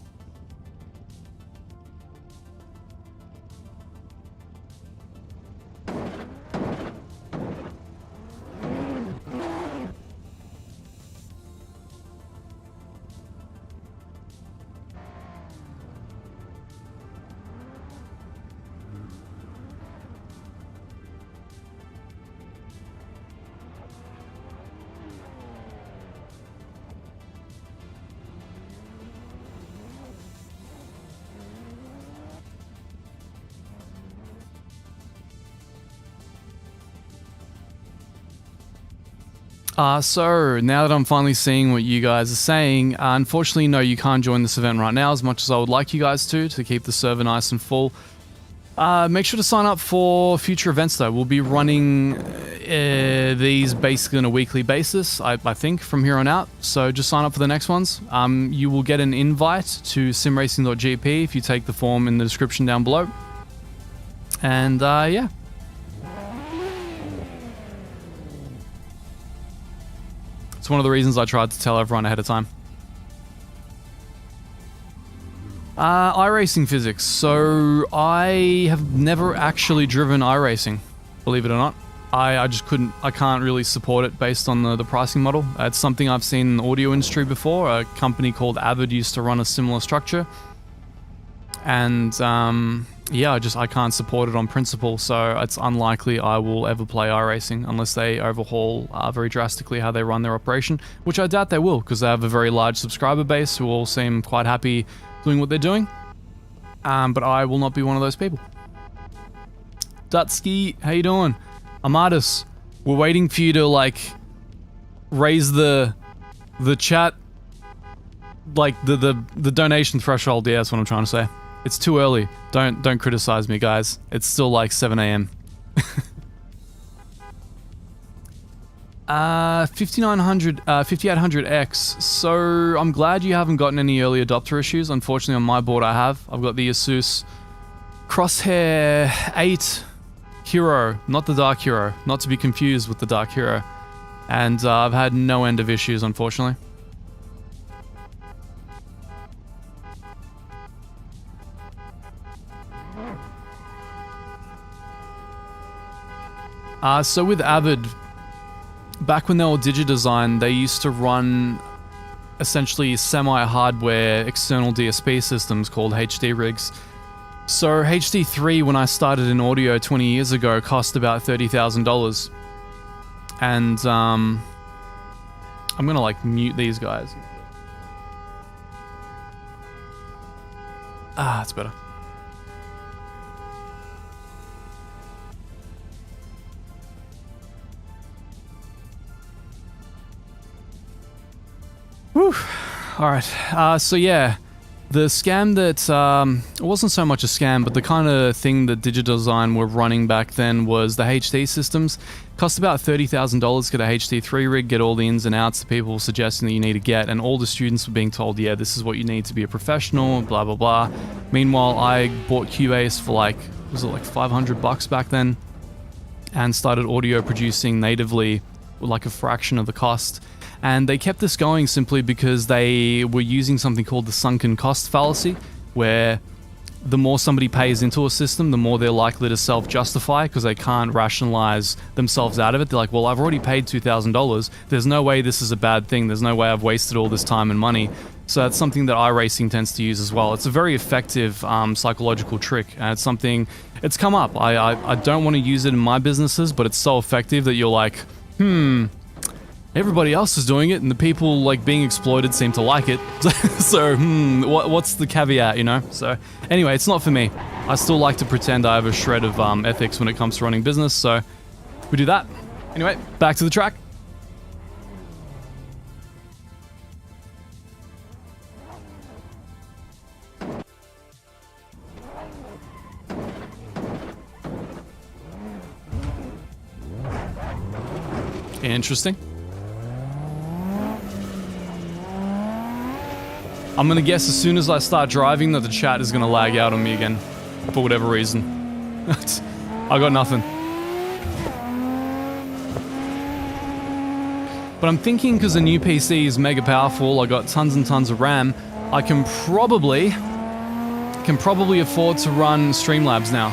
So now that I'm finally seeing what you guys are saying, unfortunately, no, you can't join this event right now as much as I would like you guys to keep the server nice and full. Make sure to sign up for future events though. We'll be running these basically on a weekly basis, I think, from here on out. So just sign up for the next ones. You will get an invite to simracing.gp if you take the form in the description down below. And yeah. It's one of the reasons I tried to tell everyone ahead of time. iRacing physics. So I have never actually driven iRacing, believe it or not. I just couldn't, I can't really support it based on the pricing model. It's something I've seen in the audio industry before. A company called Avid used to run a similar structure. And yeah, I can't support it on principle, so it's unlikely I will ever play iRacing unless they overhaul very drastically how they run their operation, which I doubt they will, because they have a very large subscriber base who all seem quite happy doing what they're doing. But I will not be one of those people. Dutsky, how you doing? Amatus, we're waiting for you to, like, raise the chat, like, the donation threshold. Yeah, that's what I'm trying to say. It's too early. Don't criticize me, guys. It's still like 7 a.m. 5800X. So I'm glad you haven't gotten any early adopter issues. Unfortunately, on my board I have. I've got the Asus Crosshair 8 Hero, not the Dark Hero. Not to be confused with the Dark Hero. And I've had no end of issues, unfortunately. So with Avid, back when they were DigiDesign, they used to run essentially semi-hardware external DSP systems called HD rigs. So HD3, when I started in audio 20 years ago, cost about $30,000. And I'm gonna like mute these guys. It's better. Whew. Alright, so yeah, the scam that, it wasn't so much a scam, but the kind of thing that DigiDesign were running back then was the HD systems. Cost about $30,000 to get a HD3 rig, get all the ins and outs that people were suggesting that you need to get, and all the students were being told, yeah, this is what you need to be a professional, blah blah blah. Meanwhile, I bought Cubase for like, was it like $500 back then? And started audio producing natively with like a fraction of the cost. And they kept this going simply because they were using something called the sunken cost fallacy, where the more somebody pays into a system, the more they're likely to self-justify because they can't rationalize themselves out of it. They're like, well, I've already paid $2,000. There's no way this is a bad thing. There's no way I've wasted all this time and money. So that's something that iRacing tends to use as well. It's a very effective psychological trick, and it's something, it's come up. I don't want to use it in my businesses, but it's so effective that you're like, everybody else is doing it, and the people like being exploited seem to like it. So, what's the caveat, you know? So, anyway, it's not for me. I still like to pretend I have a shred of ethics when it comes to running business, so we do that. Anyway, back to the track. Interesting. I'm gonna guess as soon as I start driving that the chat is gonna lag out on me again. For whatever reason. I got nothing. But I'm thinking because the new PC is mega powerful, I got tons and tons of RAM, I can probably afford to run Streamlabs now.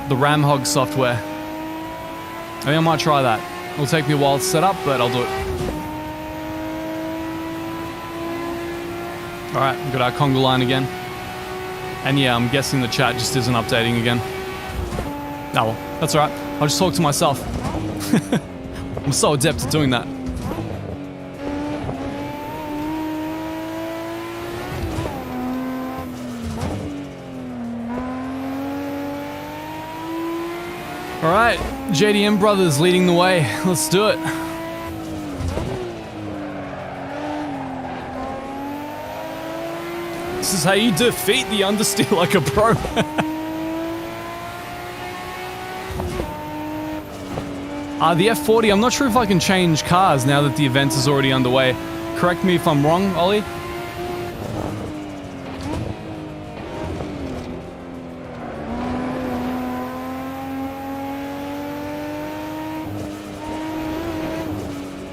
The RAM Hog software. I think I might try that. It'll take me a while to set up, but I'll do it. Alright, we've got our conga line again. And yeah, I'm guessing the chat just isn't updating again. Oh well, that's alright. I'll just talk to myself. I'm so adept at doing that. Alright, JDM Brothers leading the way. Let's do it. This is how you defeat the understeer like a pro. The F40, I'm not sure if I can change cars now that the event is already underway. Correct me if I'm wrong, Ollie.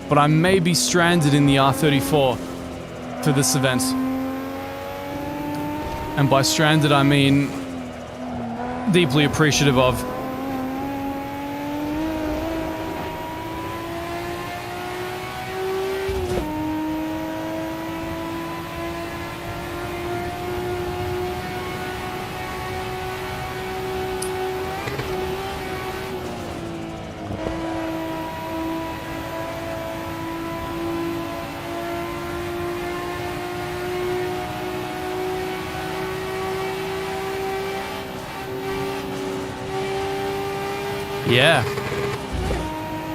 But I may be stranded in the R34 for this event. And by stranded, I mean deeply appreciative of. Yeah.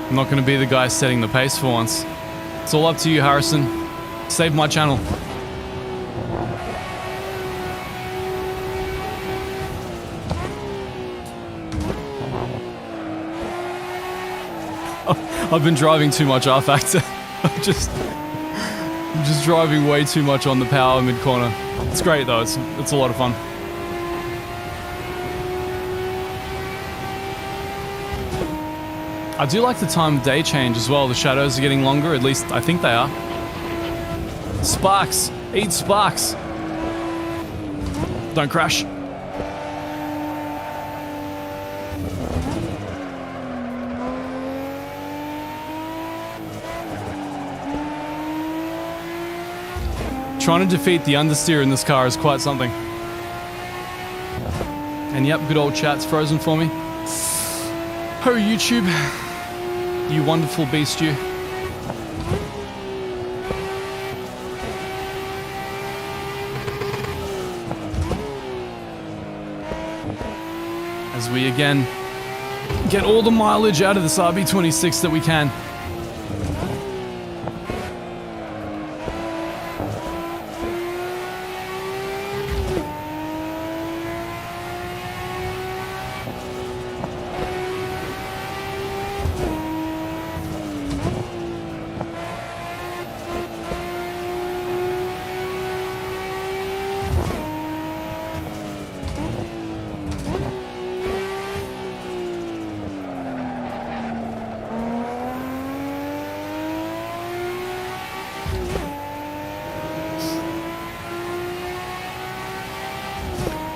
I'm not going to be the guy setting the pace for once. It's all up to you, Harrison. Save my channel. Oh, I've been driving too much R Factor. I'm just driving way too much on the power mid-corner. It's great though, it's a lot of fun. I do like the time of day change as well. The shadows are getting longer, at least I think they are. Sparks! Eat sparks! Don't crash. Trying to defeat the understeer in this car is quite something. And yep, good old chat's frozen for me. Oh, YouTube. You wonderful beast, you. As we again get all the mileage out of this RB26 that we can.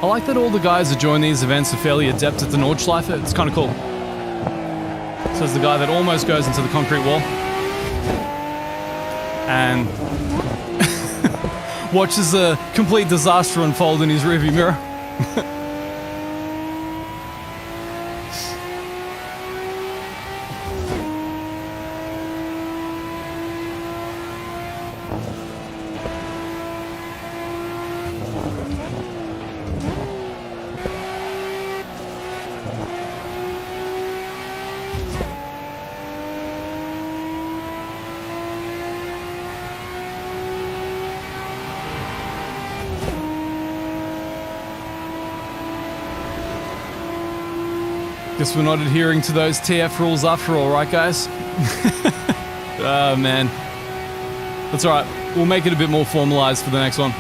I like that all the guys that join these events are fairly adept at the Nordschleife. It's kind of cool. Says the guy that almost goes into the concrete wall. And watches a complete disaster unfold in his rearview mirror. Guess we're not adhering to those TF rules after all, right guys? Oh man. That's alright. We'll make it a bit more formalized for the next one.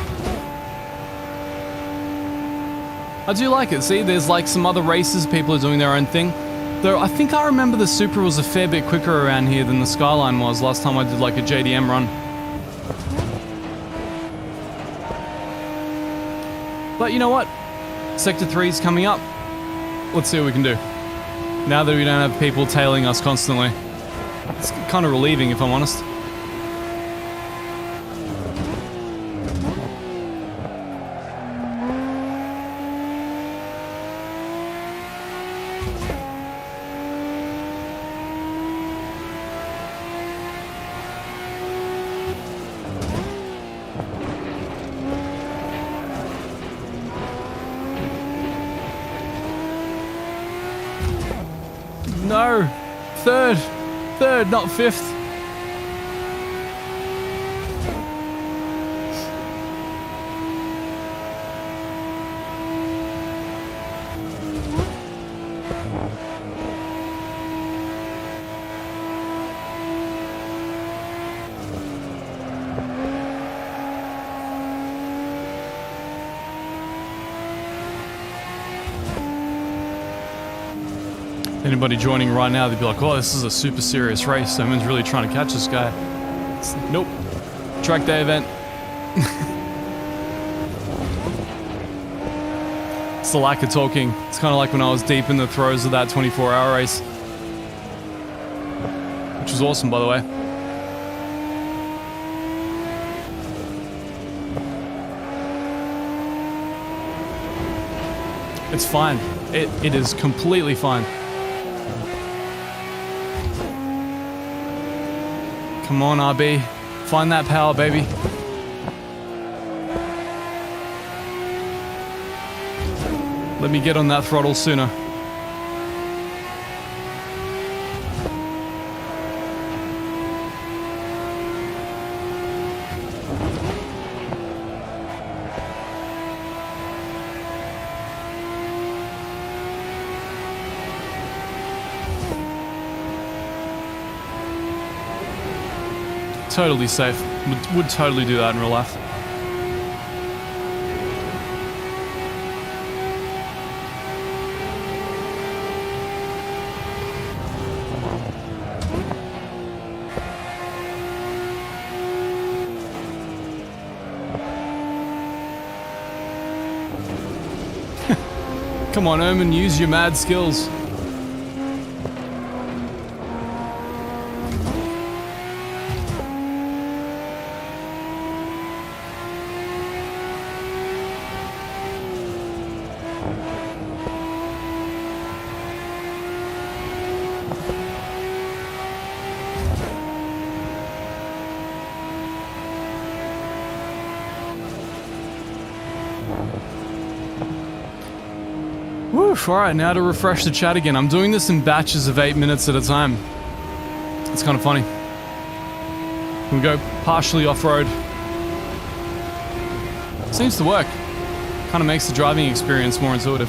I do like it. See, there's like some other races, people are doing their own thing. Though I think I remember the Supra was a fair bit quicker around here than the Skyline was last time I did like a JDM run. But you know what? Sector 3 is coming up. Let's see what we can do. Now that we don't have people tailing us constantly. It's kind of relieving, if I'm honest. No! Third, not fifth. Anybody joining right now, they'd be like, oh, this is a super serious race. Someone's really trying to catch this guy. Nope. Track day event. It's the lack of talking. It's kind of like when I was deep in the throes of that 24-hour race. Which was awesome, by the way. It's fine. It is completely fine. Come on, RB. Find that power, baby. Let me get on that throttle sooner. Totally safe. Would totally do that in real life. Come on, Omen, use your mad skills. Alright, now to refresh the chat again. I'm doing this in batches of 8 minutes at a time. It's kind of funny. We go partially off-road. Seems to work. Kind of makes the driving experience more intuitive.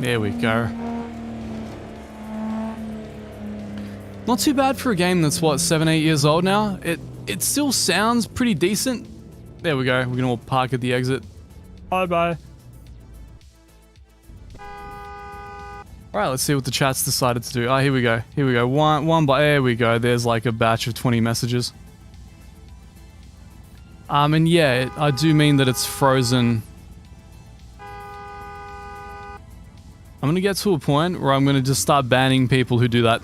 There we go. Not too bad for a game that's, what, 7-8 years old now? It still sounds pretty decent. There we go. We're gonna all park at the exit. Bye-bye. Alright, let's see what the chat's decided to do. Ah, here we go. Here we go. There we go. There's like a batch of 20 messages. And yeah, I do mean that it's frozen. I'm gonna get to a point where I'm gonna just start banning people who do that.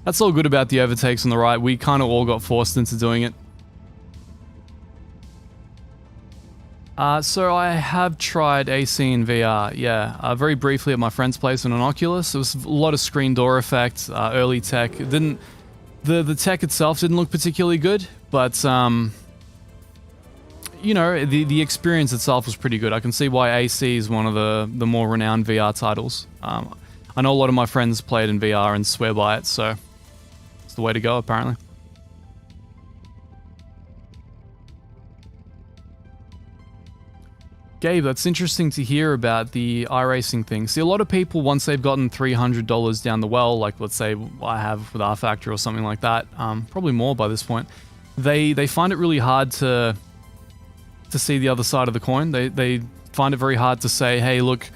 That's all good about the overtakes on the right. We kind of all got forced into doing it. So I have tried AC in VR, yeah. Very briefly at my friend's place on an Oculus. It was a lot of screen door effect, early tech. It didn't... The tech itself didn't look particularly good, but you know, the experience itself was pretty good. I can see why AC is one of the more renowned VR titles. I know a lot of my friends played in VR and swear by it, so it's the way to go, apparently. Gabe, that's interesting to hear about the iRacing thing. See, a lot of people, once they've gotten $300 down the well, like let's say I have with rFactor or something like that, probably more by this point, they find it really hard to see the other side of the coin. They find it very hard to say, hey, look,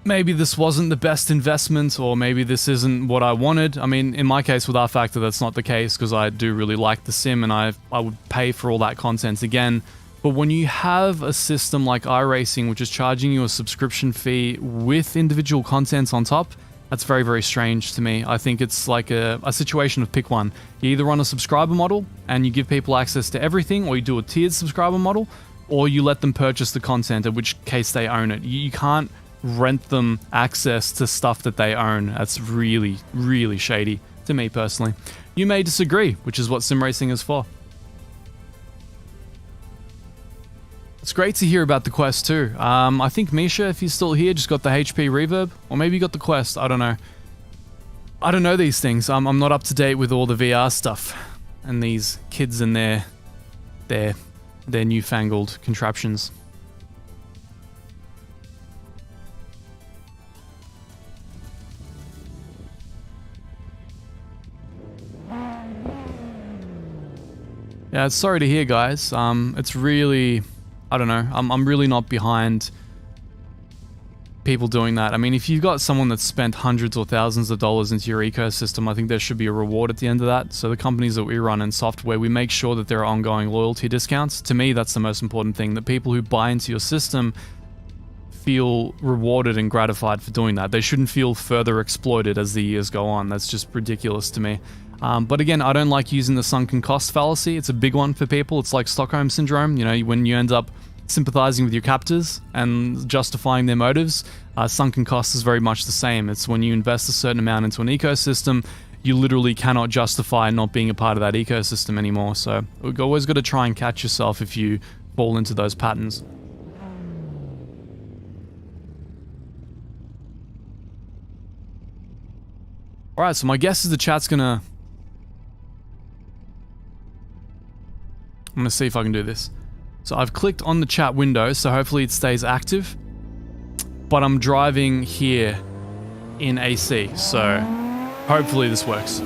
maybe this wasn't the best investment, or maybe this isn't what I wanted. I mean, in my case with rFactor, that's not the case, because I do really like the sim and I would pay for all that content again. But when you have a system like iRacing, which is charging you a subscription fee with individual content on top, that's very, very strange to me. I think it's like a situation of pick one. You either run a subscriber model and you give people access to everything, or you do a tiered subscriber model, or you let them purchase the content, in which case they own it. You can't rent them access to stuff that they own. That's really, really shady to me personally. You may disagree, which is what sim racing is for. It's great to hear about the Quest too. I think Misha, if he's still here, just got the HP Reverb, or maybe he got the Quest, I don't know. I don't know these things. I'm not up to date with all the VR stuff and these kids and their newfangled contraptions. Yeah, it's sorry to hear, guys. It's really, I don't know, I'm really not behind people doing that. I mean, if you've got someone that's spent hundreds or thousands of dollars into your ecosystem, I think there should be a reward at the end of that. So the companies that we run in software, we make sure that there are ongoing loyalty discounts. To me, that's the most important thing, that people who buy into your system feel rewarded and gratified for doing that. They shouldn't feel further exploited as the years go on. That's just ridiculous to me. But again, I don't like using the sunken cost fallacy. It's a big one for people. It's like Stockholm Syndrome. You know, when you end up sympathizing with your captors and justifying their motives, sunken cost is very much the same. It's when you invest a certain amount into an ecosystem, you literally cannot justify not being a part of that ecosystem anymore. So we've always got to try and catch yourself if you fall into those patterns. Alright, so my guess is the chat's gonna... I'm gonna see if I can do this. So I've clicked on the chat window, so hopefully it stays active. But I'm driving here in AC, so hopefully this works.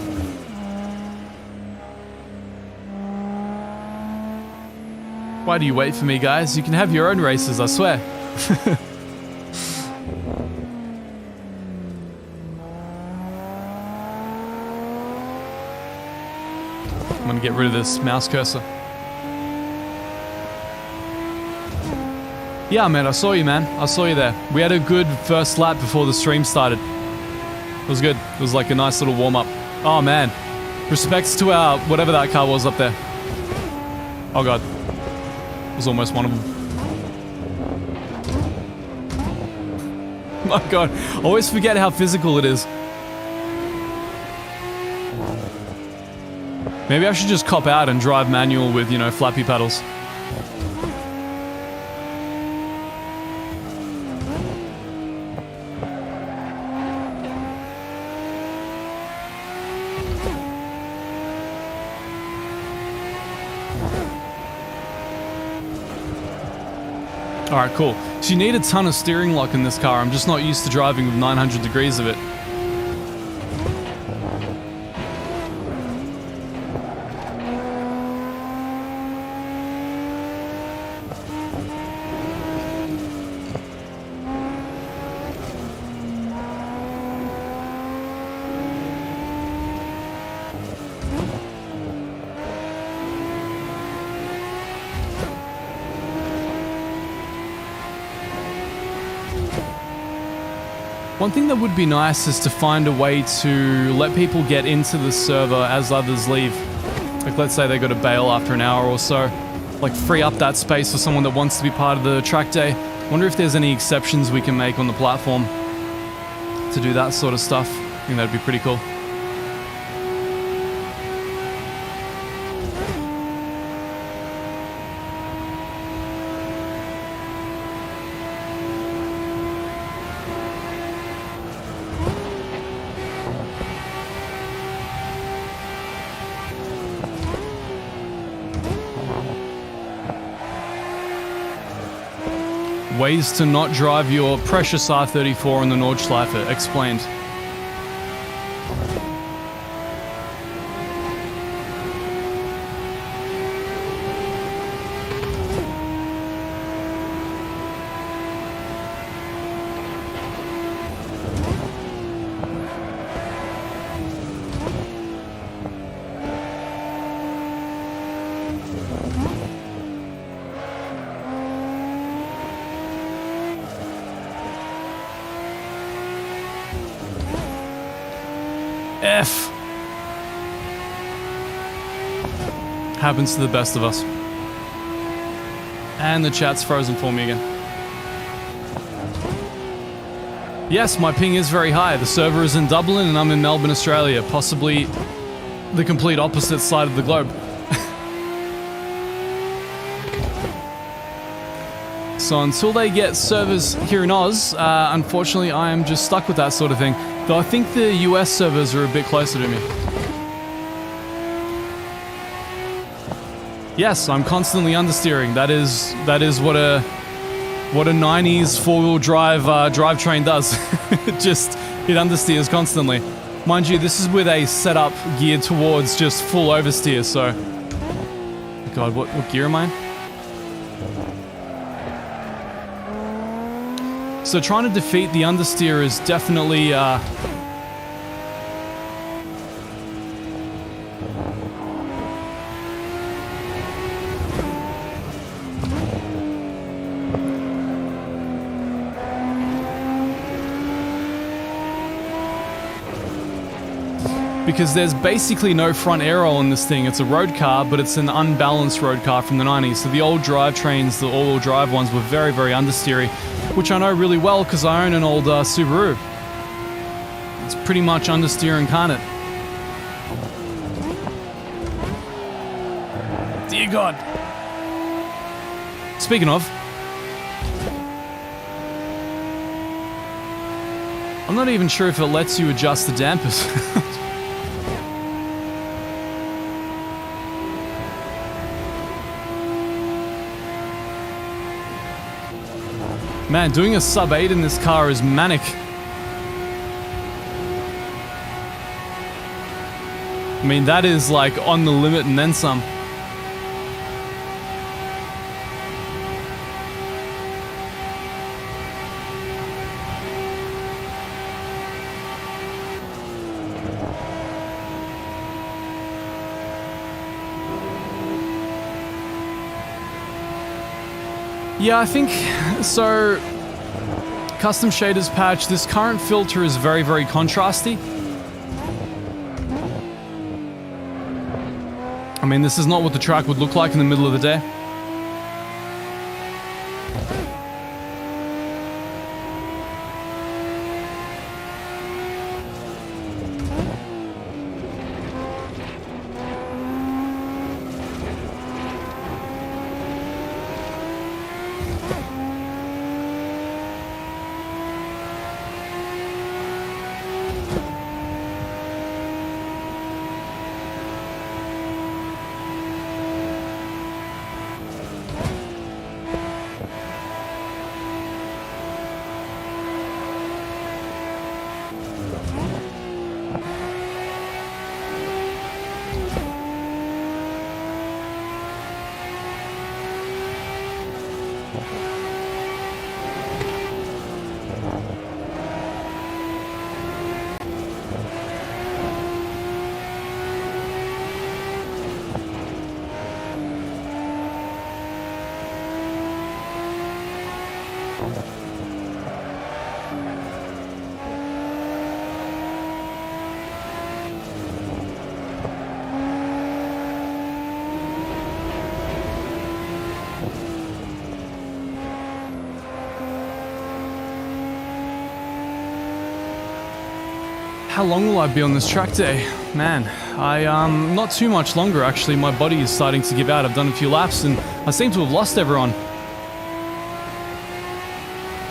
Why do you wait for me, guys? You can have your own races, I swear. I'm gonna get rid of this mouse cursor. Yeah, man, I saw you, man. I saw you there. We had a good first lap before the stream started. It was good. It was like a nice little warm-up. Oh, man. Respects to our... whatever that car was up there. Oh, God. It was almost one of them. My God. I always forget how physical it is. Maybe I should just cop out and drive manual with, you know, flappy pedals. Alright, cool. So you need a ton of steering lock in this car. I'm just not used to driving with 900 degrees of it. One thing that would be nice is to find a way to let people get into the server as others leave. Like, let's say they got to bail after an hour or so. Like, free up that space for someone that wants to be part of the track day. Wonder if there's any exceptions we can make on the platform to do that sort of stuff. I think that'd be pretty cool. Ways to not drive your precious R34 on the Nordschleife. Explained. F. Happens to the best of us. And the chat's frozen for me again. Yes, my ping is very high. The server is in Dublin and I'm in Melbourne, Australia. Possibly the complete opposite side of the globe. So until they get servers here in Oz, unfortunately I am just stuck with that sort of thing. Though I think the US servers are a bit closer to me. Yes, I'm constantly understeering. That is what a 90s four-wheel drive drivetrain does. It understeers constantly. Mind you, this is with a setup geared towards just full oversteer, so... God, what gear am I in? So trying to defeat the understeer is definitely, because there's basically no front aero on this thing. It's a road car, but it's an unbalanced road car from the 90s. So the old drivetrains, the all-wheel drive ones, were very, very understeery, which I know really well because I own an old Subaru. It's pretty much understeer incarnate. Dear God. Speaking of, I'm not even sure if it lets you adjust the dampers. Man, doing a sub 8 in this car is manic. I mean, that is like on the limit and then some. Yeah, I think so. Custom shaders patch. This current filter is very, very contrasty. I mean, this is not what the track would look like in the middle of the day. How long will I be on this track day? Man, not too much longer actually. My body is starting to give out. I've done a few laps and I seem to have lost everyone.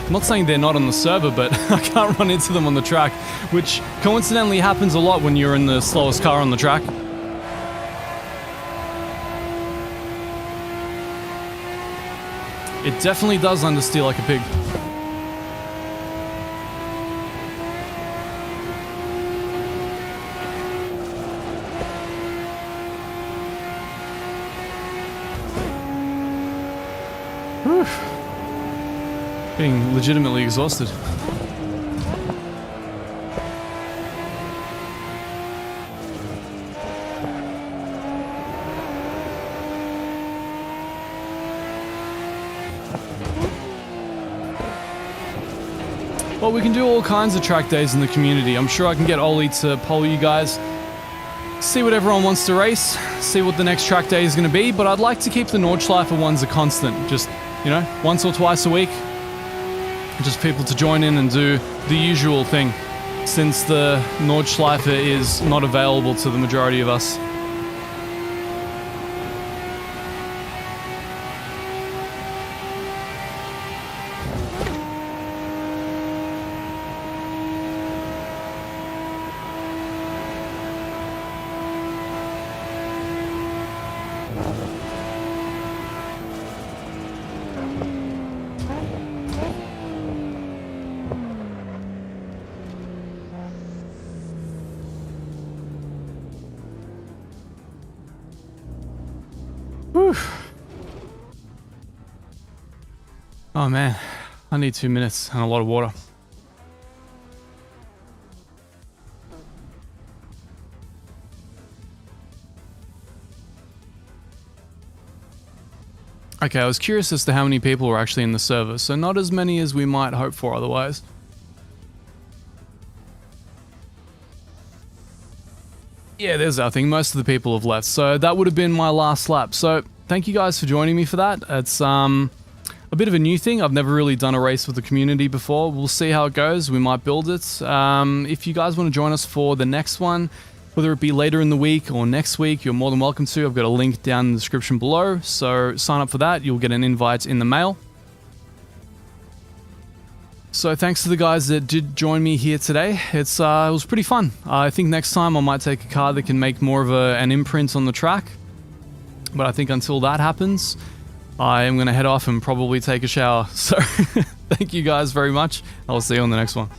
I'm not saying they're not on the server, but I can't run into them on the track, which coincidentally happens a lot when you're in the slowest car on the track. It definitely does understeer like a pig. Whew. Getting legitimately exhausted. Well, we can do all kinds of track days in the community. I'm sure I can get Ollie to poll you guys, see what everyone wants to race, see what the next track day is going to be, but I'd like to keep the Nordschleife ones a constant. Just, you know, once or twice a week. Just people to join in and do the usual thing, since the Nordschleife is not available to the majority of us. Whew. Oh man, I need 2 minutes and a lot of water. Okay, I was curious as to how many people were actually in the server, so not as many as we might hope for otherwise. Yeah, there's our thing. Most of the people have left, so that would have been my last lap. So thank you guys for joining me for that. It's a bit of a new thing. I've never really done a race with the community before. We'll see how it goes. We might build it. If you guys want to join us for the next one, whether it be later in the week or next week, you're more than welcome to. I've got a link down in the description below, so sign up for that. You'll get an invite in the mail. So thanks to the guys that did join me here today. It was pretty fun. I think next time I might take a car that can make more of an imprint on the track. But I think until that happens, I am going to head off and probably take a shower. So thank you guys very much. I'll see you on the next one.